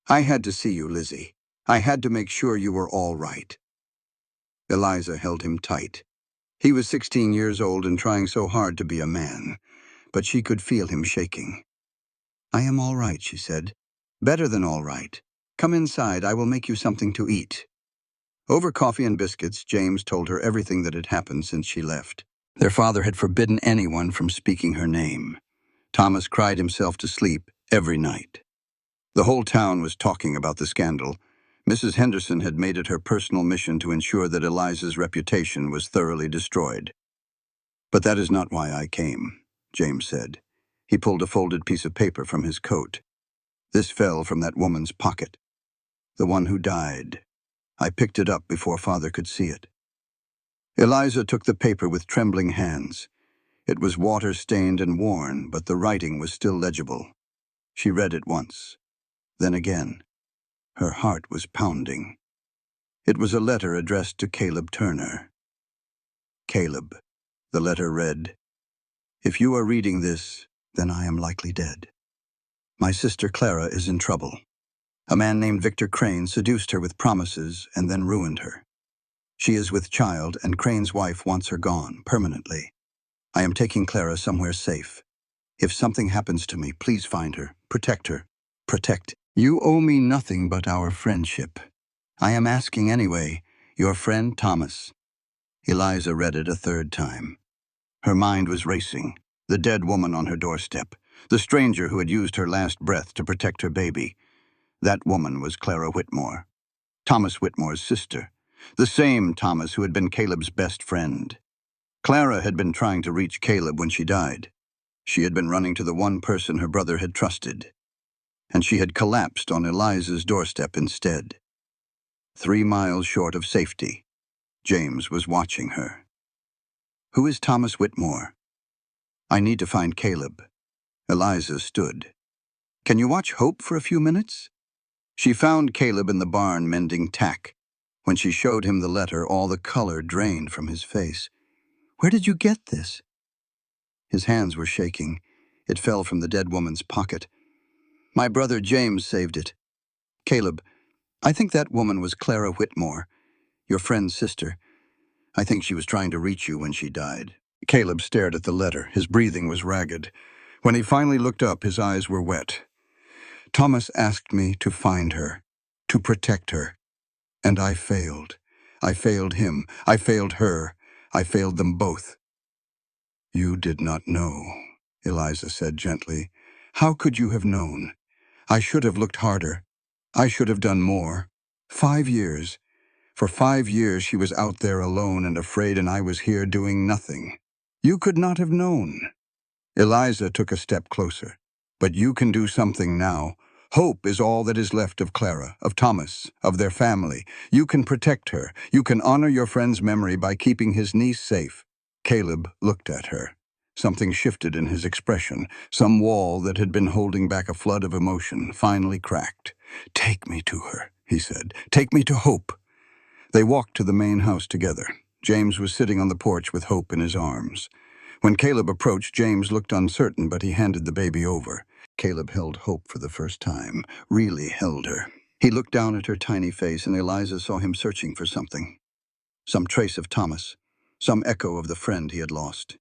S1: "I had to see you, Lizzie. I had to make sure you were all right." Eliza held him tight. He was 16 years old and trying so hard to be a man, but she could feel him shaking. "I am all right," she said. "Better than all right. Come inside, I will make you something to eat." Over coffee and biscuits, James told her everything that had happened since she left. Their father had forbidden anyone from speaking her name. Thomas cried himself to sleep every night. The whole town was talking about the scandal. Mrs. Henderson had made it her personal mission to ensure that Eliza's reputation was thoroughly destroyed. "But that is not why I came," James said. He pulled a folded piece of paper from his coat. "This fell from that woman's pocket. The one who died. I picked it up before Father could see it." Eliza took the paper with trembling hands. It was water-stained and worn, but the writing was still legible. She read it once, then again. Her heart was pounding. It was a letter addressed to Caleb Turner. "Caleb," the letter read, "if you are reading this, then I am likely dead. My sister Clara is in trouble. A man named Victor Crane seduced her with promises and then ruined her. She is with child, and Crane's wife wants her gone, permanently. I am taking Clara somewhere safe. If something happens to me, please find her. Protect her. Protect. You owe me nothing but our friendship. I am asking anyway. Your friend, Thomas. Eliza read it a third time. Her mind was racing. The dead woman on her doorstep. The stranger who had used her last breath to protect her baby. That woman was Clara Whitmore. Thomas Whitmore's sister. The same Thomas who had been Caleb's best friend. Clara had been trying to reach Caleb when she died. She had been running to the one person her brother had trusted. And she had collapsed on Eliza's doorstep instead. 3 miles short of safety, James was watching her. Who is Thomas Whitmore? I need to find Caleb. Eliza stood. Can you watch Hope for a few minutes? She found Caleb in the barn mending tack. When she showed him the letter, all the color drained from his face. Where did you get this? His hands were shaking. It fell from the dead woman's pocket. My brother James saved it. Caleb, I think that woman was Clara Whitmore, your friend's sister. I think she was trying to reach you when she died. Caleb stared at the letter. His breathing was ragged. When he finally looked up, his eyes were wet. Thomas asked me to find her, to protect her. And I failed. I failed him. I failed her. I failed them both. You did not know, Eliza said gently. How could you have known? I should have looked harder. I should have done more. 5 years. For 5 years she was out there alone and afraid, and I was here doing nothing. You could not have known. Eliza took a step closer. But you can do something now. Hope is all that is left of Clara, of Thomas, of their family. You can protect her. You can honor your friend's memory by keeping his niece safe. Caleb looked at her. Something shifted in his expression. Some wall that had been holding back a flood of emotion finally cracked. Take me to her, he said. Take me to Hope. They walked to the main house together. James was sitting on the porch with Hope in his arms. When Caleb approached, James looked uncertain, but he handed the baby over. Caleb held Hope for the first time, really held her. He looked down at her tiny face, and Eliza saw him searching for something. Some trace of Thomas, some echo of the friend he had lost.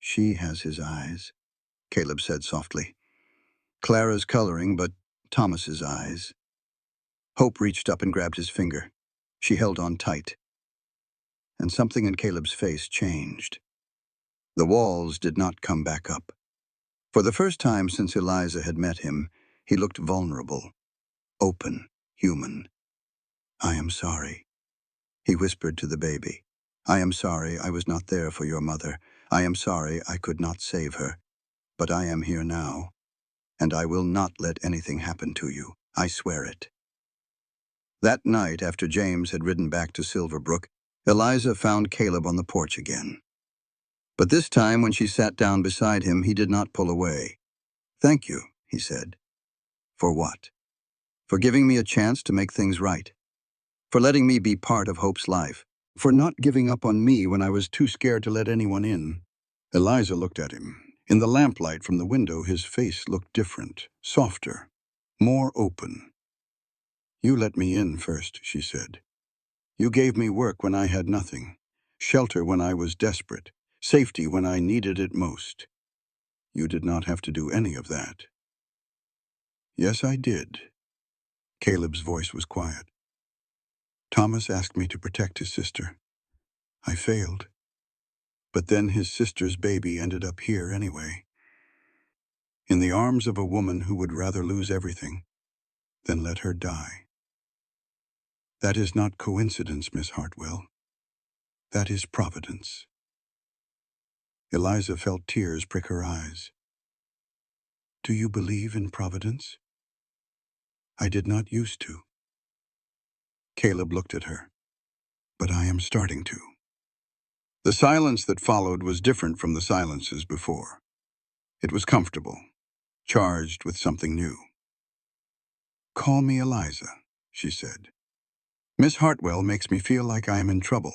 S1: She has his eyes, Caleb said softly. Clara's coloring, but Thomas's eyes. Hope reached up and grabbed his finger. She held on tight. And something in Caleb's face changed. The walls did not come back up. For the first time since Eliza had met him, he looked vulnerable, open, human. I am sorry, he whispered to the baby. I am sorry I was not there for your mother. I am sorry I could not save her. But I am here now, and I will not let anything happen to you. I swear it. That night, after James had ridden back to Silverbrook, Eliza found Caleb on the porch again. But this time, when she sat down beside him, he did not pull away. Thank you, he said. For what? For giving me a chance to make things right. For letting me be part of Hope's life. For not giving up on me when I was too scared to let anyone in. Eliza looked at him. In the lamplight from the window, his face looked different, softer, more open. You let me in first, she said. You gave me work when I had nothing, shelter when I was desperate, safety when I needed it most. You did not have to do any of that. Yes, I did. Caleb's voice was quiet. Thomas asked me to protect his sister. I failed. But then his sister's baby ended up here anyway. In the arms of a woman who would rather lose everything than let her die. That is not coincidence, Miss Hartwell. That is providence. Eliza felt tears prick her eyes. Do you believe in providence? I did not used to. Caleb looked at her. But I am starting to. The silence that followed was different from the silences before. It was comfortable, charged with something new. Call me Eliza, she said. Miss Hartwell makes me feel like I am in trouble.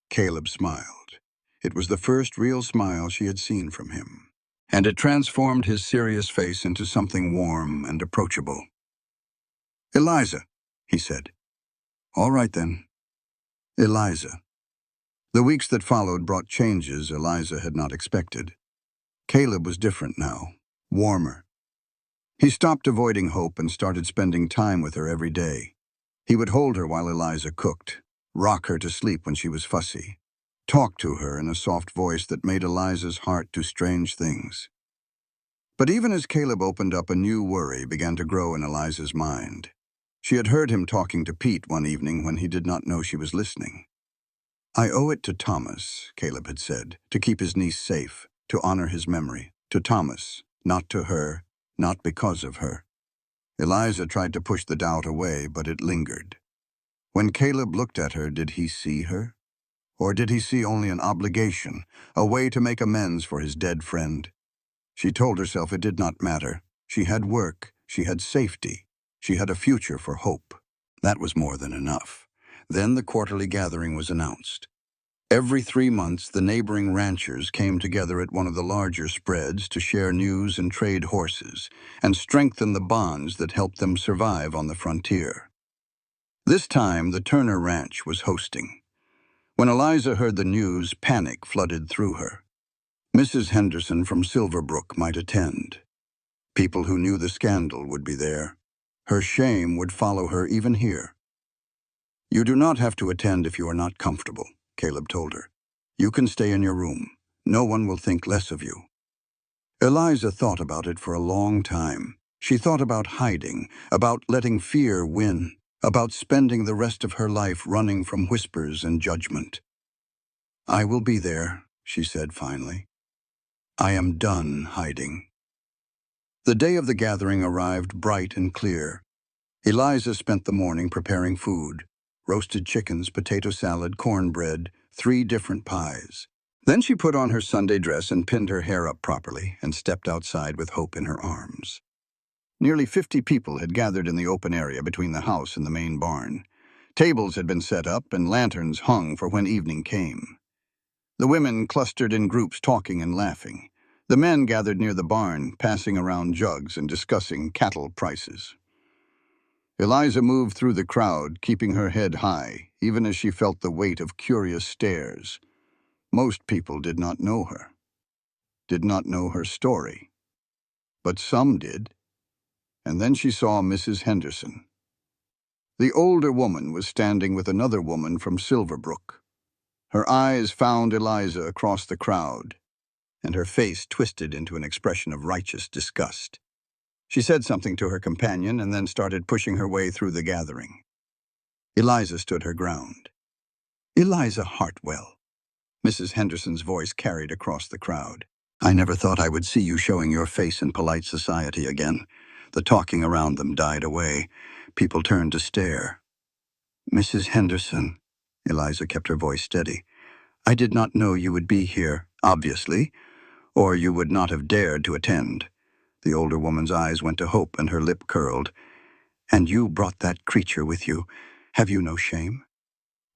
S1: Caleb smiled. It was the first real smile she had seen from him, and it transformed his serious face into something warm and approachable. Eliza, he said. All right then. Eliza. The weeks that followed brought changes Eliza had not expected. Caleb was different now, warmer. He stopped avoiding Hope and started spending time with her every day. He would hold her while Eliza cooked, rock her to sleep when she was fussy, talk to her in a soft voice that made Eliza's heart do strange things. But even as Caleb opened up, a new worry began to grow in Eliza's mind. She had heard him talking to Pete one evening when he did not know she was listening. "I owe it to Thomas," Caleb had said, "to keep his niece safe, to honor his memory. To Thomas, not to her, not because of her." Eliza tried to push the doubt away, but it lingered. When Caleb looked at her, did he see her? Or did he see only an obligation, a way to make amends for his dead friend? She told herself it did not matter. She had work, she had safety, she had a future for Hope. That was more than enough. Then the quarterly gathering was announced. Every 3 months, the neighboring ranchers came together at one of the larger spreads to share news and trade horses, and strengthen the bonds that helped them survive on the frontier. This time, the Turner Ranch was hosting. When Eliza heard the news, panic flooded through her. Mrs. Henderson from Silverbrook might attend. People who knew the scandal would be there. Her shame would follow her even here. "You do not have to attend if you are not comfortable," Caleb told her. "You can stay in your room. No one will think less of you." Eliza thought about it for a long time. She thought about hiding, about letting fear win, about spending the rest of her life running from whispers and judgment. "I will be there," she said finally. "I am done hiding." The day of the gathering arrived bright and clear. Eliza spent the morning preparing food: roasted chickens, potato salad, cornbread, 3 different pies. Then she put on her Sunday dress and pinned her hair up properly and stepped outside with Hope in her arms. Nearly 50 people had gathered in the open area between the house and the main barn. Tables had been set up and lanterns hung for when evening came. The women clustered in groups talking and laughing. The men gathered near the barn, passing around jugs and discussing cattle prices. Eliza moved through the crowd, keeping her head high, even as she felt the weight of curious stares. Most people did not know her, did not know her story. But some did. And then she saw Mrs. Henderson. The older woman was standing with another woman from Silverbrook. Her eyes found Eliza across the crowd, and her face twisted into an expression of righteous disgust. She said something to her companion and then started pushing her way through the gathering. Eliza stood her ground. "Eliza Hartwell," Mrs. Henderson's voice carried across the crowd. "I never thought I would see you showing your face in polite society again." The talking around them died away. People turned to stare. "Mrs. Henderson," Eliza kept her voice steady, "I did not know you would be here, obviously, or you would not have dared to attend." The older woman's eyes went to Hope and her lip curled. "And you brought that creature with you. Have you no shame?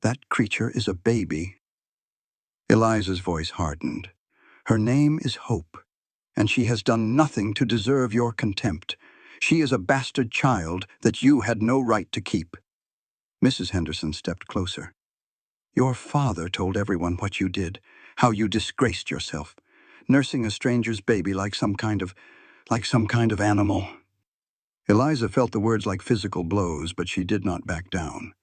S1: That creature is a baby." Eliza's voice hardened. "Her name is Hope, and she has done nothing to deserve your contempt. She is a bastard child that you had no right to keep." Mrs. Henderson stepped closer. "Your father told everyone what you did, how you disgraced yourself, nursing a stranger's baby like some kind of animal." Eliza felt the words like physical blows, but she did not back down.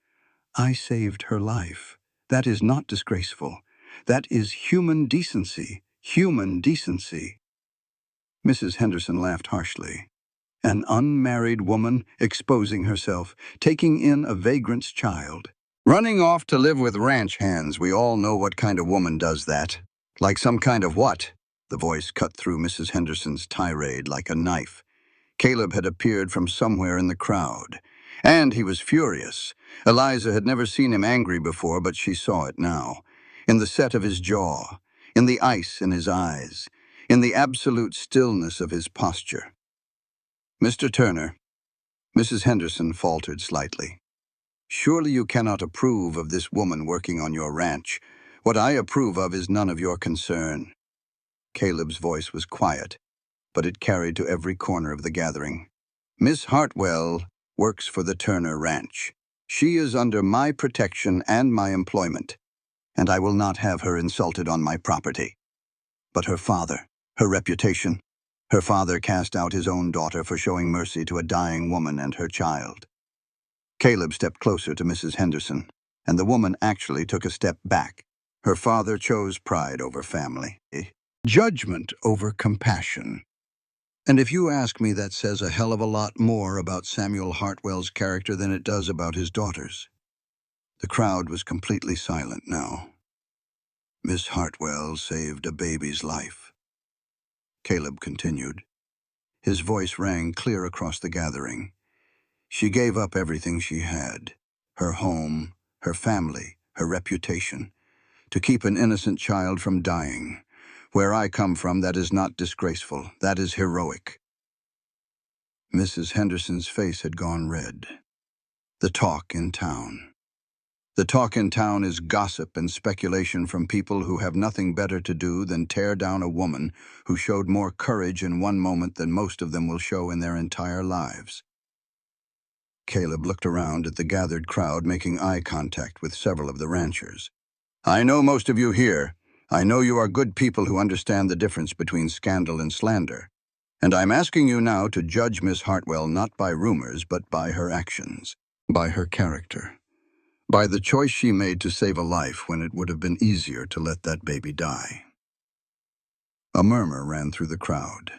S1: "I saved her life. That is not disgraceful. That is human decency. Human decency." Mrs. Henderson laughed harshly. "An unmarried woman exposing herself, taking in a vagrant's child. Running off to live with ranch hands. We all know what kind of woman does that." "Like some kind of what?" The voice cut through Mrs. Henderson's tirade like a knife. Caleb had appeared from somewhere in the crowd, and he was furious. Eliza had never seen him angry before, but she saw it now. In the set of his jaw, in the ice in his eyes, in the absolute stillness of his posture. "Mr. Turner," Mrs. Henderson faltered slightly, "surely you cannot approve of this woman working on your ranch. What I approve of is none of your concern." Caleb's voice was quiet, but it carried to every corner of the gathering. "Miss Hartwell works for the Turner Ranch. She is under my protection and my employment, and I will not have her insulted on my property. But her father, her reputation. Her father cast out his own daughter for showing mercy to a dying woman and her child. Caleb stepped closer to Mrs. Henderson, and the woman actually took a step back. Her father chose pride over family, judgment over compassion. And if you ask me, that says a hell of a lot more about Samuel Hartwell's character than it does about his daughters. The crowd was completely silent now. Miss Hartwell saved a baby's life. Caleb continued. His voice rang clear across the gathering. She gave up everything she had, her home, her family, her reputation, to keep an innocent child from dying. Where I come from, that is not disgraceful, that is heroic. Mrs. Henderson's face had gone red. The talk in town. The talk in town is gossip and speculation from people who have nothing better to do than tear down a woman who showed more courage in one moment than most of them will show in their entire lives. Caleb looked around at the gathered crowd, making eye contact with several of the ranchers. I know most of you here. I know you are good people who understand the difference between scandal and slander. And I'm asking you now to judge Miss Hartwell not by rumors, but by her actions, by her character, by the choice she made to save a life when it would have been easier to let that baby die. A murmur ran through the crowd.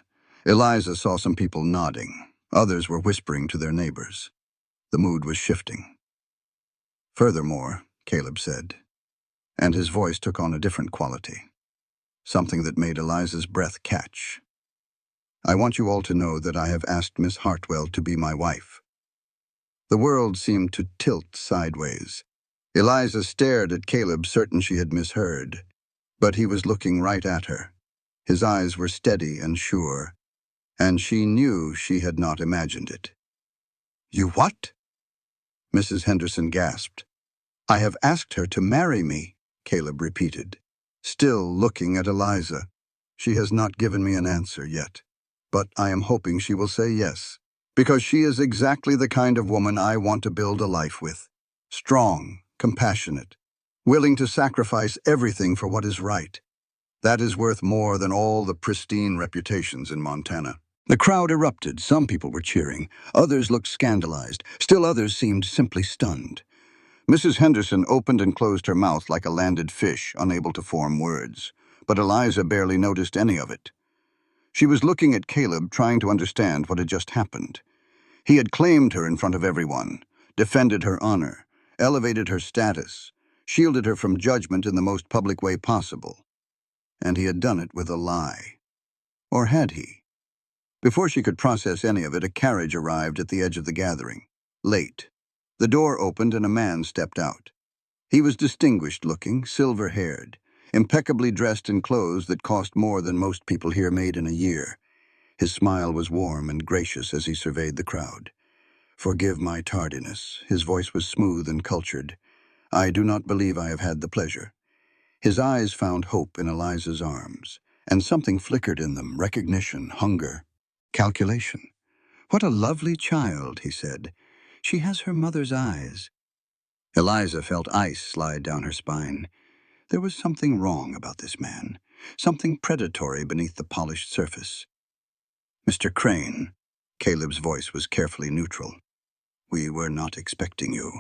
S1: Eliza saw some people nodding. Others were whispering to their neighbors. The mood was shifting. Furthermore, Caleb said, and his voice took on a different quality, something that made Eliza's breath catch. I want you all to know that I have asked Miss Hartwell to be my wife. The world seemed to tilt sideways. Eliza stared at Caleb, certain she had misheard, but he was looking right at her. His eyes were steady and sure, and she knew she had not imagined it. You what? Mrs. Henderson gasped. I have asked her to marry me, Caleb repeated, still looking at Eliza. She has not given me an answer yet, but I am hoping she will say yes, because she is exactly the kind of woman I want to build a life with. Strong, compassionate, willing to sacrifice everything for what is right. That is worth more than all the pristine reputations in Montana. The crowd erupted. Some people were cheering. Others looked scandalized. Still others seemed simply stunned. Mrs. Henderson opened and closed her mouth like a landed fish, unable to form words. But Eliza barely noticed any of it. She was looking at Caleb, trying to understand what had just happened. He had claimed her in front of everyone, defended her honor, elevated her status, shielded her from judgment in the most public way possible. And he had done it with a lie. Or had he? Before she could process any of it, a carriage arrived at the edge of the gathering. Late. The door opened and a man stepped out. He was distinguished-looking, silver-haired, impeccably dressed in clothes that cost more than most people here made in a year. His smile was warm and gracious as he surveyed the crowd. Forgive my tardiness. His voice was smooth and cultured. I do not believe I have had the pleasure. His eyes found hope in Eliza's arms, and something flickered in them, recognition, hunger, calculation. What a lovely child, he said. She has her mother's eyes. Eliza felt ice slide down her spine. There was something wrong about this man, something predatory beneath the polished surface. Mr. Crane, Caleb's voice was carefully neutral. We were not expecting you.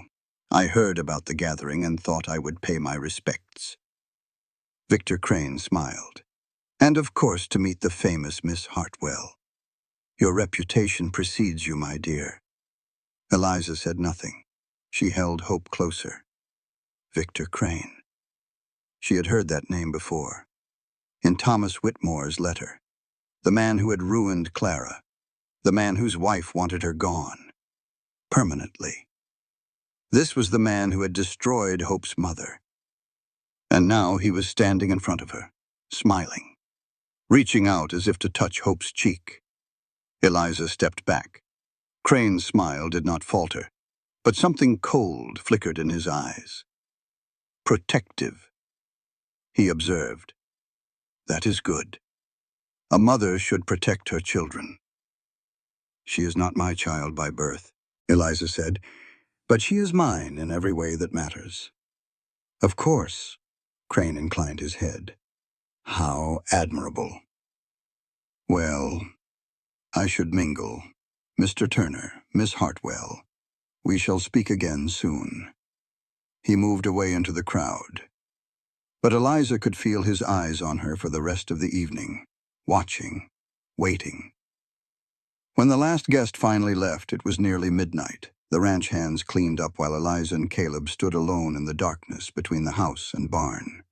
S1: I heard about the gathering and thought I would pay my respects. Victor Crane smiled. And of course to meet the famous Miss Hartwell. Your reputation precedes you, my dear. Eliza said nothing. She held Hope closer. Victor Crane. She had heard that name before. In Thomas Whitmore's letter. The man who had ruined Clara. The man whose wife wanted her gone. Permanently. This was the man who had destroyed Hope's mother. And now he was standing in front of her, smiling, reaching out as if to touch Hope's cheek. Eliza stepped back. Crane's smile did not falter, but something cold flickered in his eyes. Protective. He observed. That is good. A mother should protect her children. She is not my child by birth, Eliza said, But she is mine in every way that matters. Of course, Crane inclined his head. How admirable. Well, I should mingle. Mr. Turner, Miss Hartwell, we shall speak again soon. He moved away into the crowd. But Eliza could feel his eyes on her for the rest of the evening, watching, waiting. When the last guest finally left, it was nearly midnight. The ranch hands cleaned up while Eliza and Caleb stood alone in the darkness between the house and barn.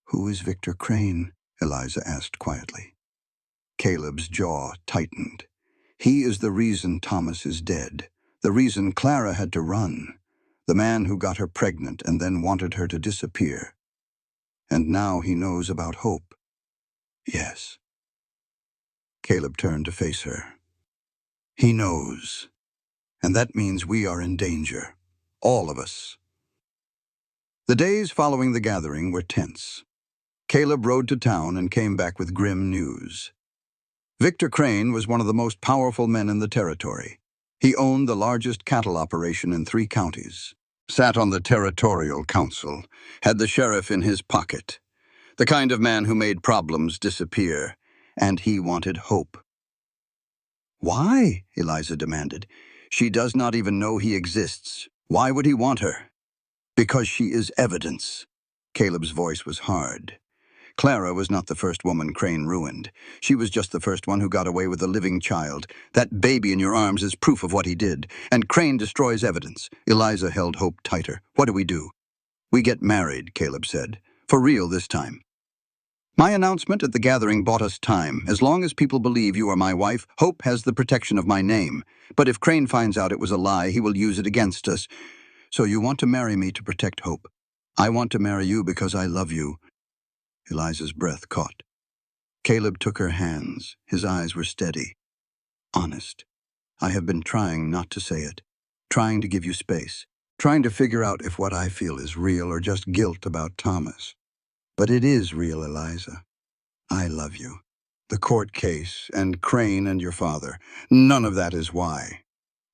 S1: "Who is Victor Crane?" Eliza asked quietly. Caleb's jaw tightened. "He is the reason Thomas is dead, the reason Clara had to run, the man who got her pregnant and then wanted her to disappear. And now he knows about Hope." "Yes." Caleb turned to face her. "He knows. And that means we are in danger. All of us." The days following the gathering were tense. Caleb rode to town and came back with grim news. Victor Crane was one of the most powerful men in the territory. He owned the largest cattle operation in 3 counties, sat on the territorial council, had the sheriff in his pocket, the kind of man who made problems disappear, and he wanted Hope. "Why?" Eliza demanded. "She does not even know he exists. Why would he want her?" "Because she is evidence." Caleb's voice was hard. Clara was not the first woman Crane ruined. She was just the first one who got away with a living child. That baby in your arms is proof of what he did. And Crane destroys evidence. Eliza held Hope tighter. "What do we do?" "We get married," Caleb said. "For real this time. My announcement at the gathering bought us time. As long as people believe you are my wife, Hope has the protection of my name. But if Crane finds out it was a lie, he will use it against us. So you want to marry me to protect Hope. I want to marry you because I love you." Eliza's breath caught. Caleb took her hands. His eyes were steady. "Honest. I have been trying not to say it. Trying to give you space. Trying to figure out if what I feel is real or just guilt about Thomas. But it is real, Eliza. I love you. The court case, and Crane and your father. None of that is why."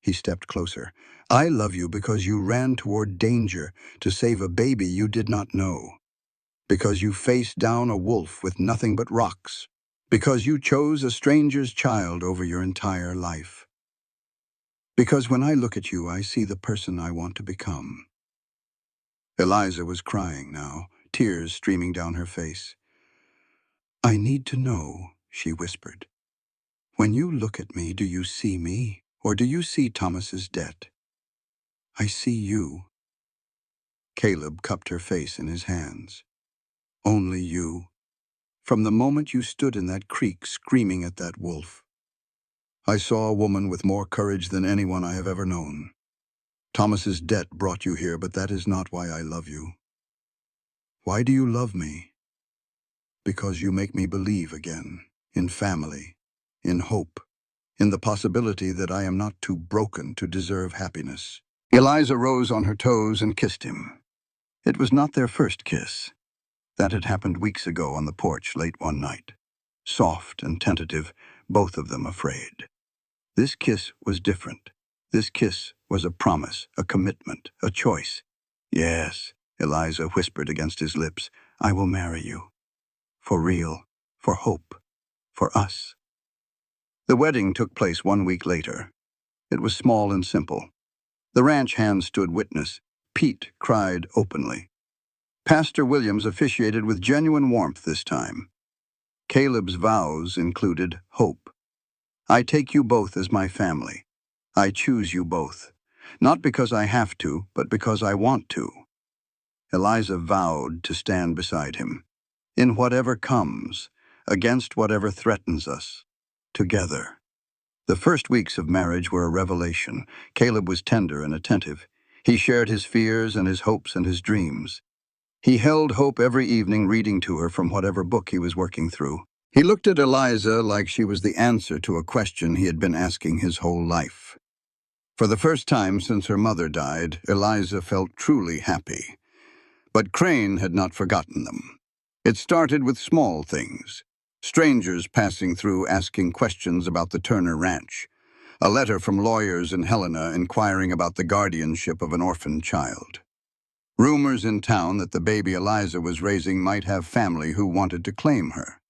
S1: He stepped closer. "I love you because you ran toward danger to save a baby you did not know. Because you faced down a wolf with nothing but rocks. Because you chose a stranger's child over your entire life. Because when I look at you, I see the person I want to become." Eliza was crying now, tears streaming down her face. "I need to know," she whispered. "When you look at me, do you see me, or do you see Thomas's debt?" "I see you." Caleb cupped her face in his hands. "Only you. From the moment you stood in that creek screaming at that wolf. I saw a woman with more courage than anyone I have ever known. Thomas's debt brought you here, but that is not why I love you. Why do you love me? Because you make me believe again, in family, in hope, in the possibility that I am not too broken to deserve happiness." Eliza rose on her toes and kissed him. It was not their first kiss. That had happened weeks ago on the porch late one night. Soft and tentative, both of them afraid. This kiss was different. This kiss was a promise, a commitment, a choice. "Yes," Eliza whispered against his lips, "I will marry you. For real, for Hope, for us." The wedding took place 1 week later. It was small and simple. The ranch hands stood witness. Pete cried openly. Pastor Williams officiated with genuine warmth this time. Caleb's vows included hope. "I take you both as my family. I choose you both. Not because I have to, but because I want to." Eliza vowed to stand beside him. In whatever comes, against whatever threatens us. Together. The first weeks of marriage were a revelation. Caleb was tender and attentive. He shared his fears and his hopes and his dreams. He held Hope every evening, reading to her from whatever book he was working through. He looked at Eliza like she was the answer to a question he had been asking his whole life. For the first time since her mother died, Eliza felt truly happy. But Crane had not forgotten them. It started with small things. Strangers passing through asking questions about the Turner Ranch. A letter from lawyers in Helena inquiring about the guardianship of an orphaned child. Rumors in town that the baby Eliza was raising might have family who wanted to claim her.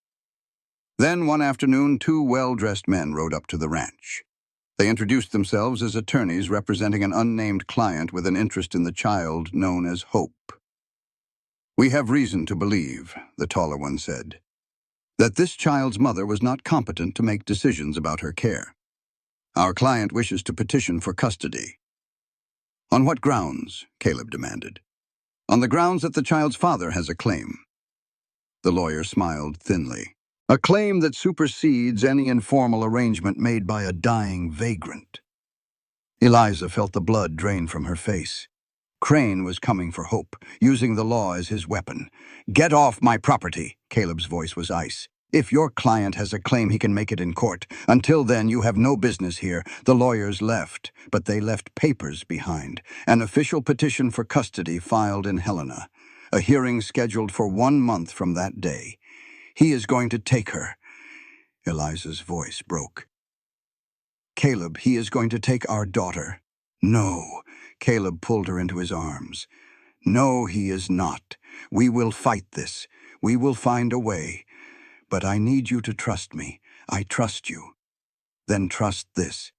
S1: Then one afternoon, two well-dressed men rode up to the ranch. They introduced themselves as attorneys representing an unnamed client with an interest in the child known as Hope. "We have reason to believe," the taller one said, "that this child's mother was not competent to make decisions about her care. Our client wishes to petition for custody." "On what grounds?" Caleb demanded. "On the grounds that the child's father has a claim." The lawyer smiled thinly. "A claim that supersedes any informal arrangement made by a dying vagrant." Eliza felt the blood drain from her face. Crane was coming for Hope, using the law as his weapon. "Get off my property," Caleb's voice was ice. "If your client has a claim, he can make it in court. Until then, you have no business here." The lawyers left, but they left papers behind. An official petition for custody filed in Helena. A hearing scheduled for 1 month from that day. "He is going to take her." Eliza's voice broke. "Caleb, he is going to take our daughter." "No." Caleb pulled her into his arms. "No, he is not. We will fight this. We will find a way. But I need you to trust me. I trust you." "Then trust this.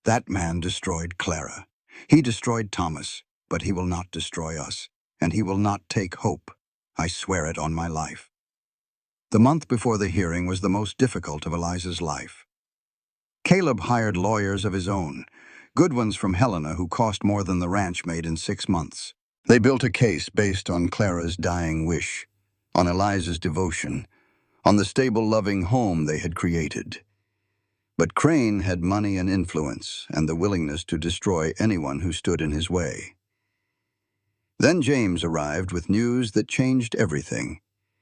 S1: That man destroyed Clara. He destroyed Thomas, but he will not destroy us. And he will not take Hope. I swear it on my life." The month before the hearing was the most difficult of Eliza's life. Caleb hired lawyers of his own, good ones from Helena who cost more than the ranch made in 6 months. They built a case based on Clara's dying wish, on Eliza's devotion, on the stable, loving home they had created. But Crane had money and influence and the willingness to destroy anyone who stood in his way. Then James arrived with news that changed everything.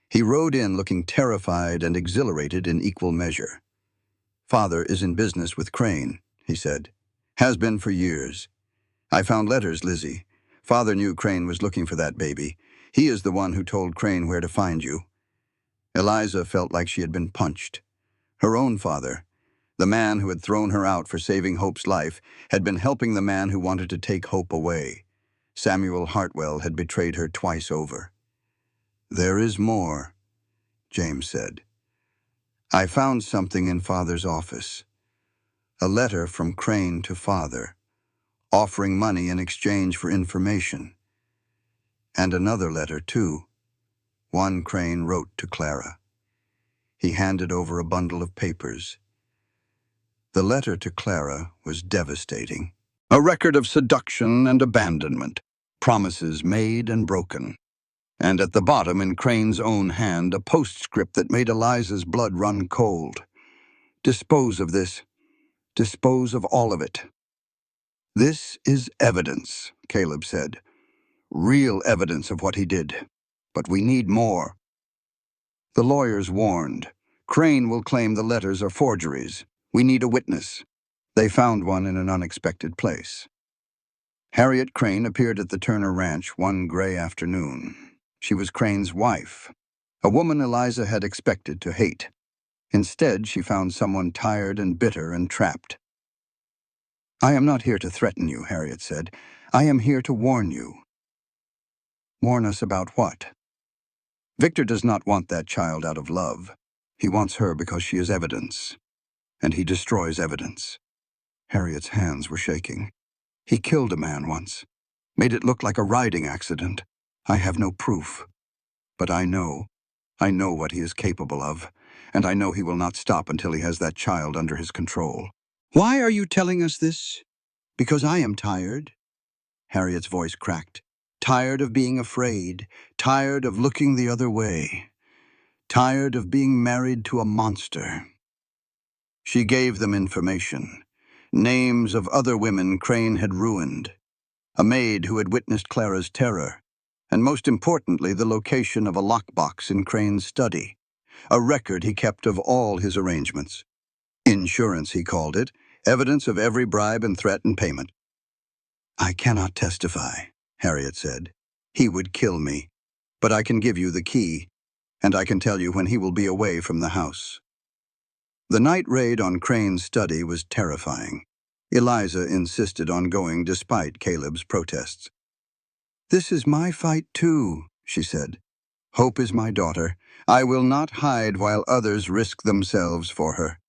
S1: He rode in looking terrified and exhilarated in equal measure. "Father is in business with Crane," he said. "Has been for years. I found letters, Lizzie. Father knew Crane was looking for that baby. He is the one who told Crane where to find you." Eliza felt like she had been punched. Her own father, the man who had thrown her out for saving Hope's life, had been helping the man who wanted to take Hope away. Samuel Hartwell had betrayed her twice over. "There is more," James said. "I found something in Father's office. A letter from Crane to Father, offering money in exchange for information. And another letter, too. One Crane wrote to Clara." He handed over a bundle of papers. The letter to Clara was devastating. A record of seduction and abandonment, promises made and broken. And at the bottom, in Crane's own hand, a postscript that made Eliza's blood run cold. "Dispose of this. Dispose of all of it." "This is evidence," Caleb said. "Real evidence of what he did. But we need more." The lawyers warned. "Crane will claim the letters are forgeries. We need a witness." They found one in an unexpected place. Harriet Crane appeared at the Turner Ranch one gray afternoon. She was Crane's wife, a woman Eliza had expected to hate. Instead, she found someone tired and bitter and trapped. "I am not here to threaten you," Harriet said. "I am here to warn you." "Warn us about what?" "Victor does not want that child out of love. He wants her because she is evidence. And he destroys evidence." Harriet's hands were shaking. "He killed a man once. Made it look like a riding accident. I have no proof. But I know what he is capable of. And I know he will not stop until he has that child under his control." "Why are you telling us this?" "Because I am tired." Harriet's voice cracked. "Tired of being afraid. Tired of looking the other way. Tired of being married to a monster." She gave them information. Names of other women Crane had ruined. A maid who had witnessed Clara's terror. And most importantly, the location of a lockbox in Crane's study. A record he kept of all his arrangements. Insurance, he called it. Evidence of every bribe and threat and payment. "I cannot testify," Harriet said. "He would kill me. But I can give you the key, and I can tell you when he will be away from the house." The night raid on Crane's study was terrifying. Eliza insisted on going despite Caleb's protests. "This is my fight too," she said. "Hope is my daughter. I will not hide while others risk themselves for her."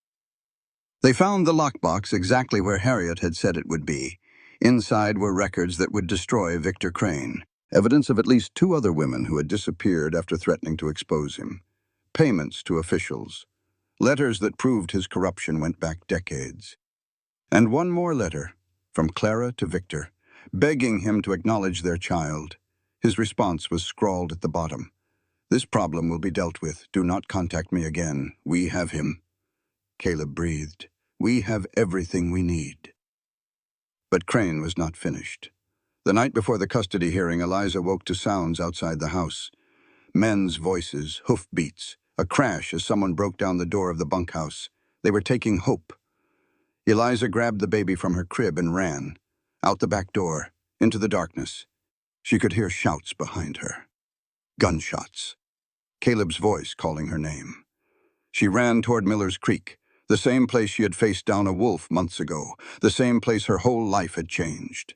S1: They found the lockbox exactly where Harriet had said it would be. Inside were records that would destroy Victor Crane, evidence of at least 2 other women who had disappeared after threatening to expose him, payments to officials, letters that proved his corruption went back decades. And one more letter, from Clara to Victor, begging him to acknowledge their child. His response was scrawled at the bottom. "This problem will be dealt with. Do not contact me again. We have him." Caleb breathed. "We have everything we need." But Crane was not finished. The night before the custody hearing, Eliza woke to sounds outside the house. Men's voices, hoofbeats, a crash as someone broke down the door of the bunkhouse. They were taking Hope. Eliza grabbed the baby from her crib and ran. Out the back door, into the darkness. She could hear shouts behind her. Gunshots. Caleb's voice calling her name. She ran toward Miller's Creek, the same place she had faced down a wolf months ago, the same place her whole life had changed.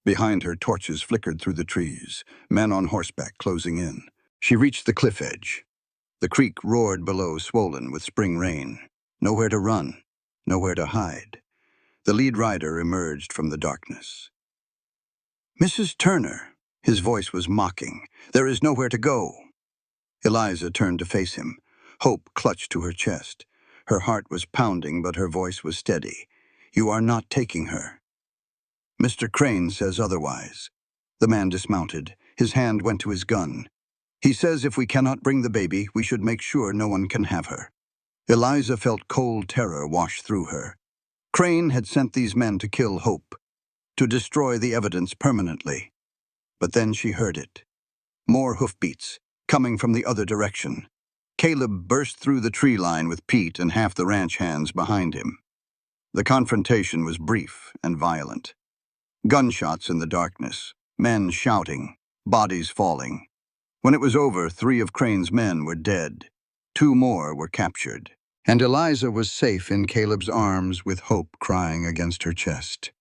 S1: Behind her, torches flickered through the trees, men on horseback closing in. She reached the cliff edge. The creek roared below, swollen with spring rain. Nowhere to run, nowhere to hide. The lead rider emerged from the darkness. "Mrs. Turner," his voice was mocking. "There is nowhere to go." Eliza turned to face him. Hope clutched to her chest. Her heart was pounding, but her voice was steady. "You are not taking her." "Mr. Crane says otherwise." The man dismounted. His hand went to his gun. "He says if we cannot bring the baby, we should make sure no one can have her." Eliza felt cold terror wash through her. Crane had sent these men to kill Hope, to destroy the evidence permanently. But then she heard it. More hoofbeats, coming from the other direction. Caleb burst through the tree line with Pete and half the ranch hands behind him. The confrontation was brief and violent. Gunshots in the darkness, men shouting, bodies falling. When it was over, 3 of Crane's men were dead. 2 more were captured. And Eliza was safe in Caleb's arms with Hope crying against her chest.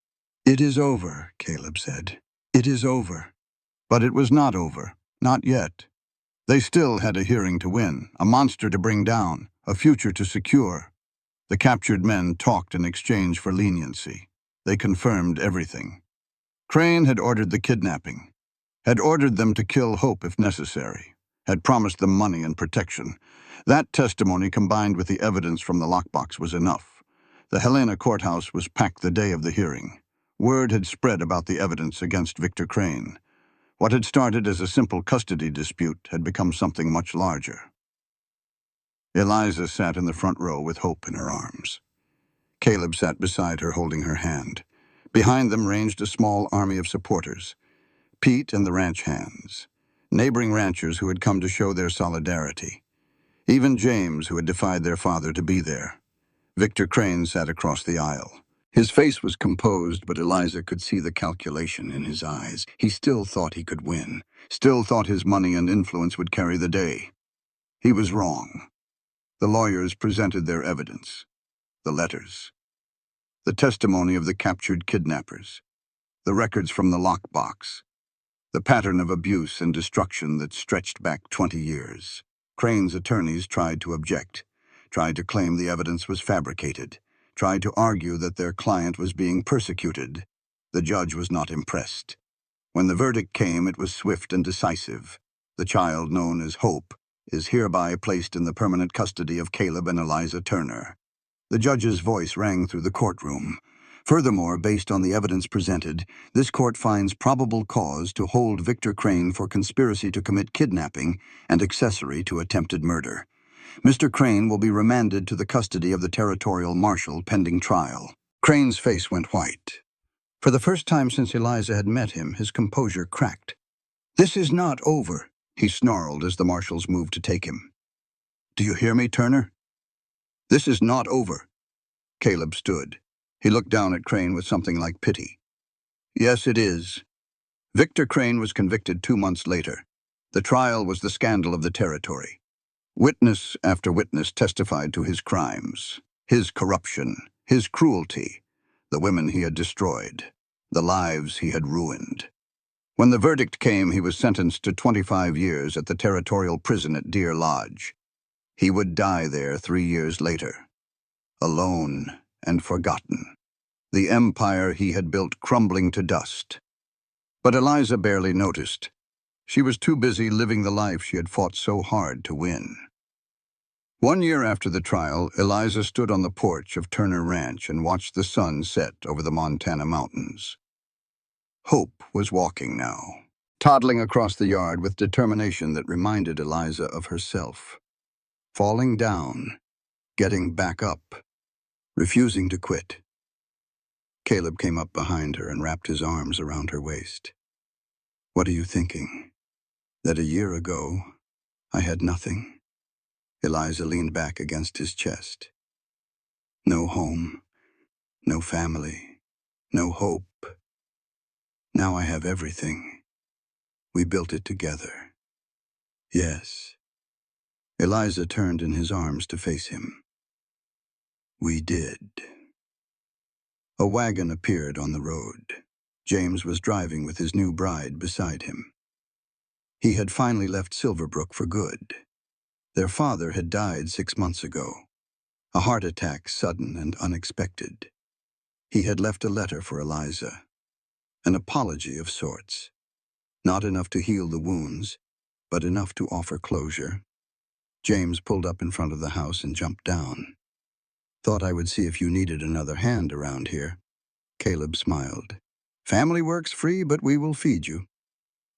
S1: "It is over," Caleb said. "It is over." But it was not over. Not yet. They still had a hearing to win, a monster to bring down, a future to secure. The captured men talked in exchange for leniency. They confirmed everything. Crane had ordered the kidnapping, had ordered them to kill Hope if necessary, had promised them money and protection. That testimony combined with the evidence from the lockbox was enough. The Helena courthouse was packed the day of the hearing. Word had spread about the evidence against Victor Crane. What had started as a simple custody dispute had become something much larger. Eliza sat in the front row with Hope in her arms. Caleb sat beside her, holding her hand. Behind them ranged a small army of supporters. Pete and the ranch hands, neighboring ranchers who had come to show their solidarity. Even James, who had defied their father to be there. Victor Crane sat across the aisle. His face was composed, but Eliza could see the calculation in his eyes. He still thought he could win, still thought his money and influence would carry the day. He was wrong. The lawyers presented their evidence. The letters. The testimony of the captured kidnappers. The records from the lockbox. The pattern of abuse and destruction that stretched back 20 years. Crane's attorneys tried to object, tried to claim the evidence was fabricated, tried to argue that their client was being persecuted. The judge was not impressed. When the verdict came, it was swift and decisive. The child, known as Hope, is hereby placed in the permanent custody of Caleb and Eliza Turner. The judge's voice rang through the courtroom. Furthermore, based on the evidence presented, this court finds probable cause to hold Victor Crane for conspiracy to commit kidnapping and accessory to attempted murder. Mr. Crane will be remanded to the custody of the territorial marshal pending trial. Crane's face went white. For the first time since Eliza had met him, his composure cracked. "This is not over," he snarled as the marshals moved to take him. "Do you hear me, Turner? This is not over." Caleb stood. He looked down at Crane with something like pity. "Yes, it is." Victor Crane was convicted 2 months later. The trial was the scandal of the territory. Witness after witness testified to his crimes, his corruption, his cruelty. the women he had destroyed, the lives he had ruined. When the verdict came, he was sentenced to 25 years at the territorial prison at Deer Lodge. He would die there 3 years later, alone and forgotten, the empire he had built crumbling to dust. But Eliza barely noticed. She was too busy living the life she had fought so hard to win. 1 year after the trial, Eliza stood on the porch of Turner Ranch and watched the sun set over the Montana mountains. Hope was walking now, toddling across the yard with determination that reminded Eliza of herself. Falling down, getting back up, refusing to quit. Caleb came up behind her and wrapped his arms around her waist. "What are you thinking? That a year ago, I had nothing?" Eliza leaned back against his chest. "No home, no family, no hope. Now I have everything. We built it together." "Yes." Eliza turned in his arms to face him. "We did." A wagon appeared on the road. James was driving with his new bride beside him. He had finally left Silverbrook for good. Their father had died 6 months ago. A heart attack, sudden and unexpected. He had left a letter for Eliza. An apology of sorts. Not enough to heal the wounds, but enough to offer closure. James pulled up in front of the house and jumped down. "Thought I would see if you needed another hand around here." Caleb smiled. "Family works free, but we will feed you."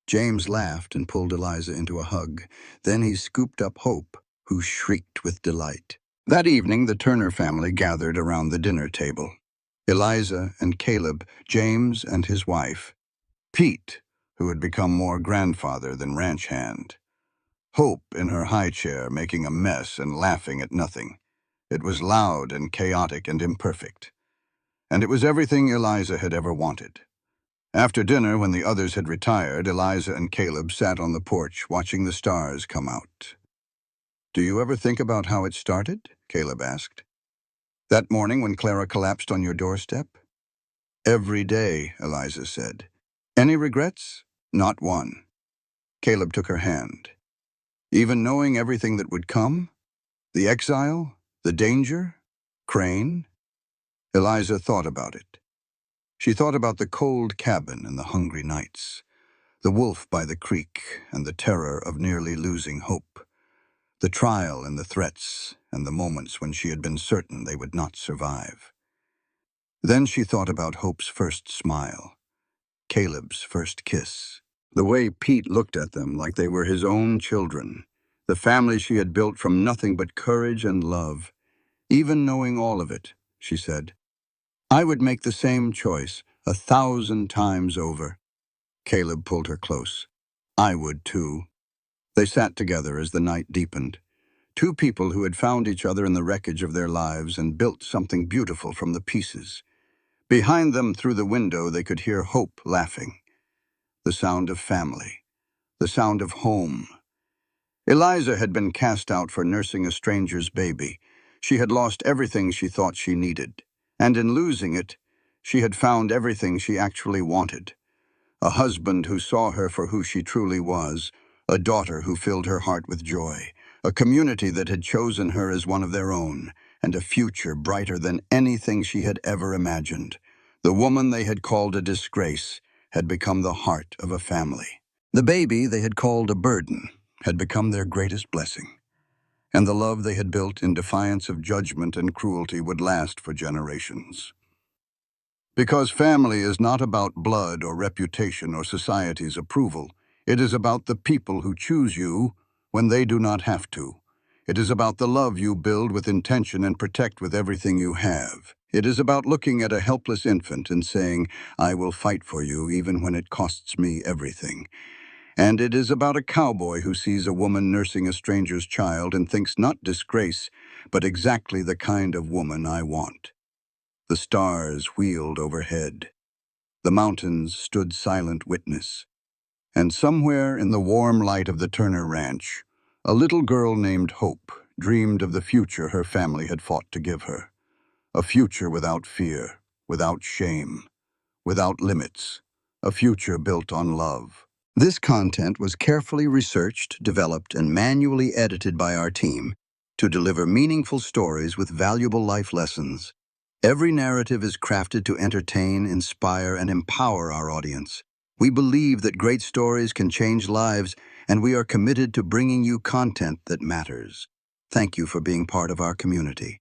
S1: James laughed and pulled Eliza into a hug. Then he scooped up Hope, who shrieked with delight. That evening, the Turner family gathered around the dinner table. Eliza and Caleb, James and his wife, Pete, who had become more grandfather than ranch hand, Hope in her high chair making a mess and laughing at nothing. It was loud and chaotic and imperfect. And it was everything Eliza had ever wanted. After dinner, when the others had retired, Eliza and Caleb sat on the porch watching the stars come out. "Do you ever think about how it started?" Caleb asked. "That morning when Clara collapsed on your doorstep?" "Every day," Eliza said. "Any regrets?" "Not one." Caleb took her hand. "Even knowing everything that would come? The exile? The danger? Crane?" Eliza thought about it. She thought about the cold cabin and the hungry nights, the wolf by the creek and the terror of nearly losing hope, the trial and the threats and the moments when she had been certain they would not survive. Then she thought about Hope's first smile, Caleb's first kiss, the way Pete looked at them like they were his own children, the family she had built from nothing but courage and love. "Even knowing all of it," she said, "I would make the same choice 1,000 times over." Caleb pulled her close. "I would too." They sat together as the night deepened. Two people who had found each other in the wreckage of their lives and built something beautiful from the pieces. Behind them, through the window, they could hear Hope laughing. The sound of family. The sound of home. Eliza had been cast out for nursing a stranger's baby. She had lost everything she thought she needed. And in losing it, she had found everything she actually wanted. A husband who saw her for who she truly was, a daughter who filled her heart with joy, a community that had chosen her as one of their own, and a future brighter than anything she had ever imagined. The woman they had called a disgrace had become the heart of a family. The baby they had called a burden had become their greatest blessing. And the love they had built in defiance of judgment and cruelty would last for generations. Because family is not about blood or reputation or society's approval. It is about the people who choose you when they do not have to. It is about the love you build with intention and protect with everything you have. It is about looking at a helpless infant and saying, "I will fight for you even when it costs me everything." And it is about a cowboy who sees a woman nursing a stranger's child and thinks not disgrace, but exactly the kind of woman I want. The stars wheeled overhead. The mountains stood silent witness. And somewhere in the warm light of the Turner Ranch, a little girl named Hope dreamed of the future her family had fought to give her. A future without fear, without shame, without limits, a future built on love. This content was carefully researched, developed, and manually edited by our team to deliver meaningful stories with valuable life lessons. Every narrative is crafted to entertain, inspire, and empower our audience. We believe that great stories can change lives, and we are committed to bringing you content that matters. Thank you for being part of our community.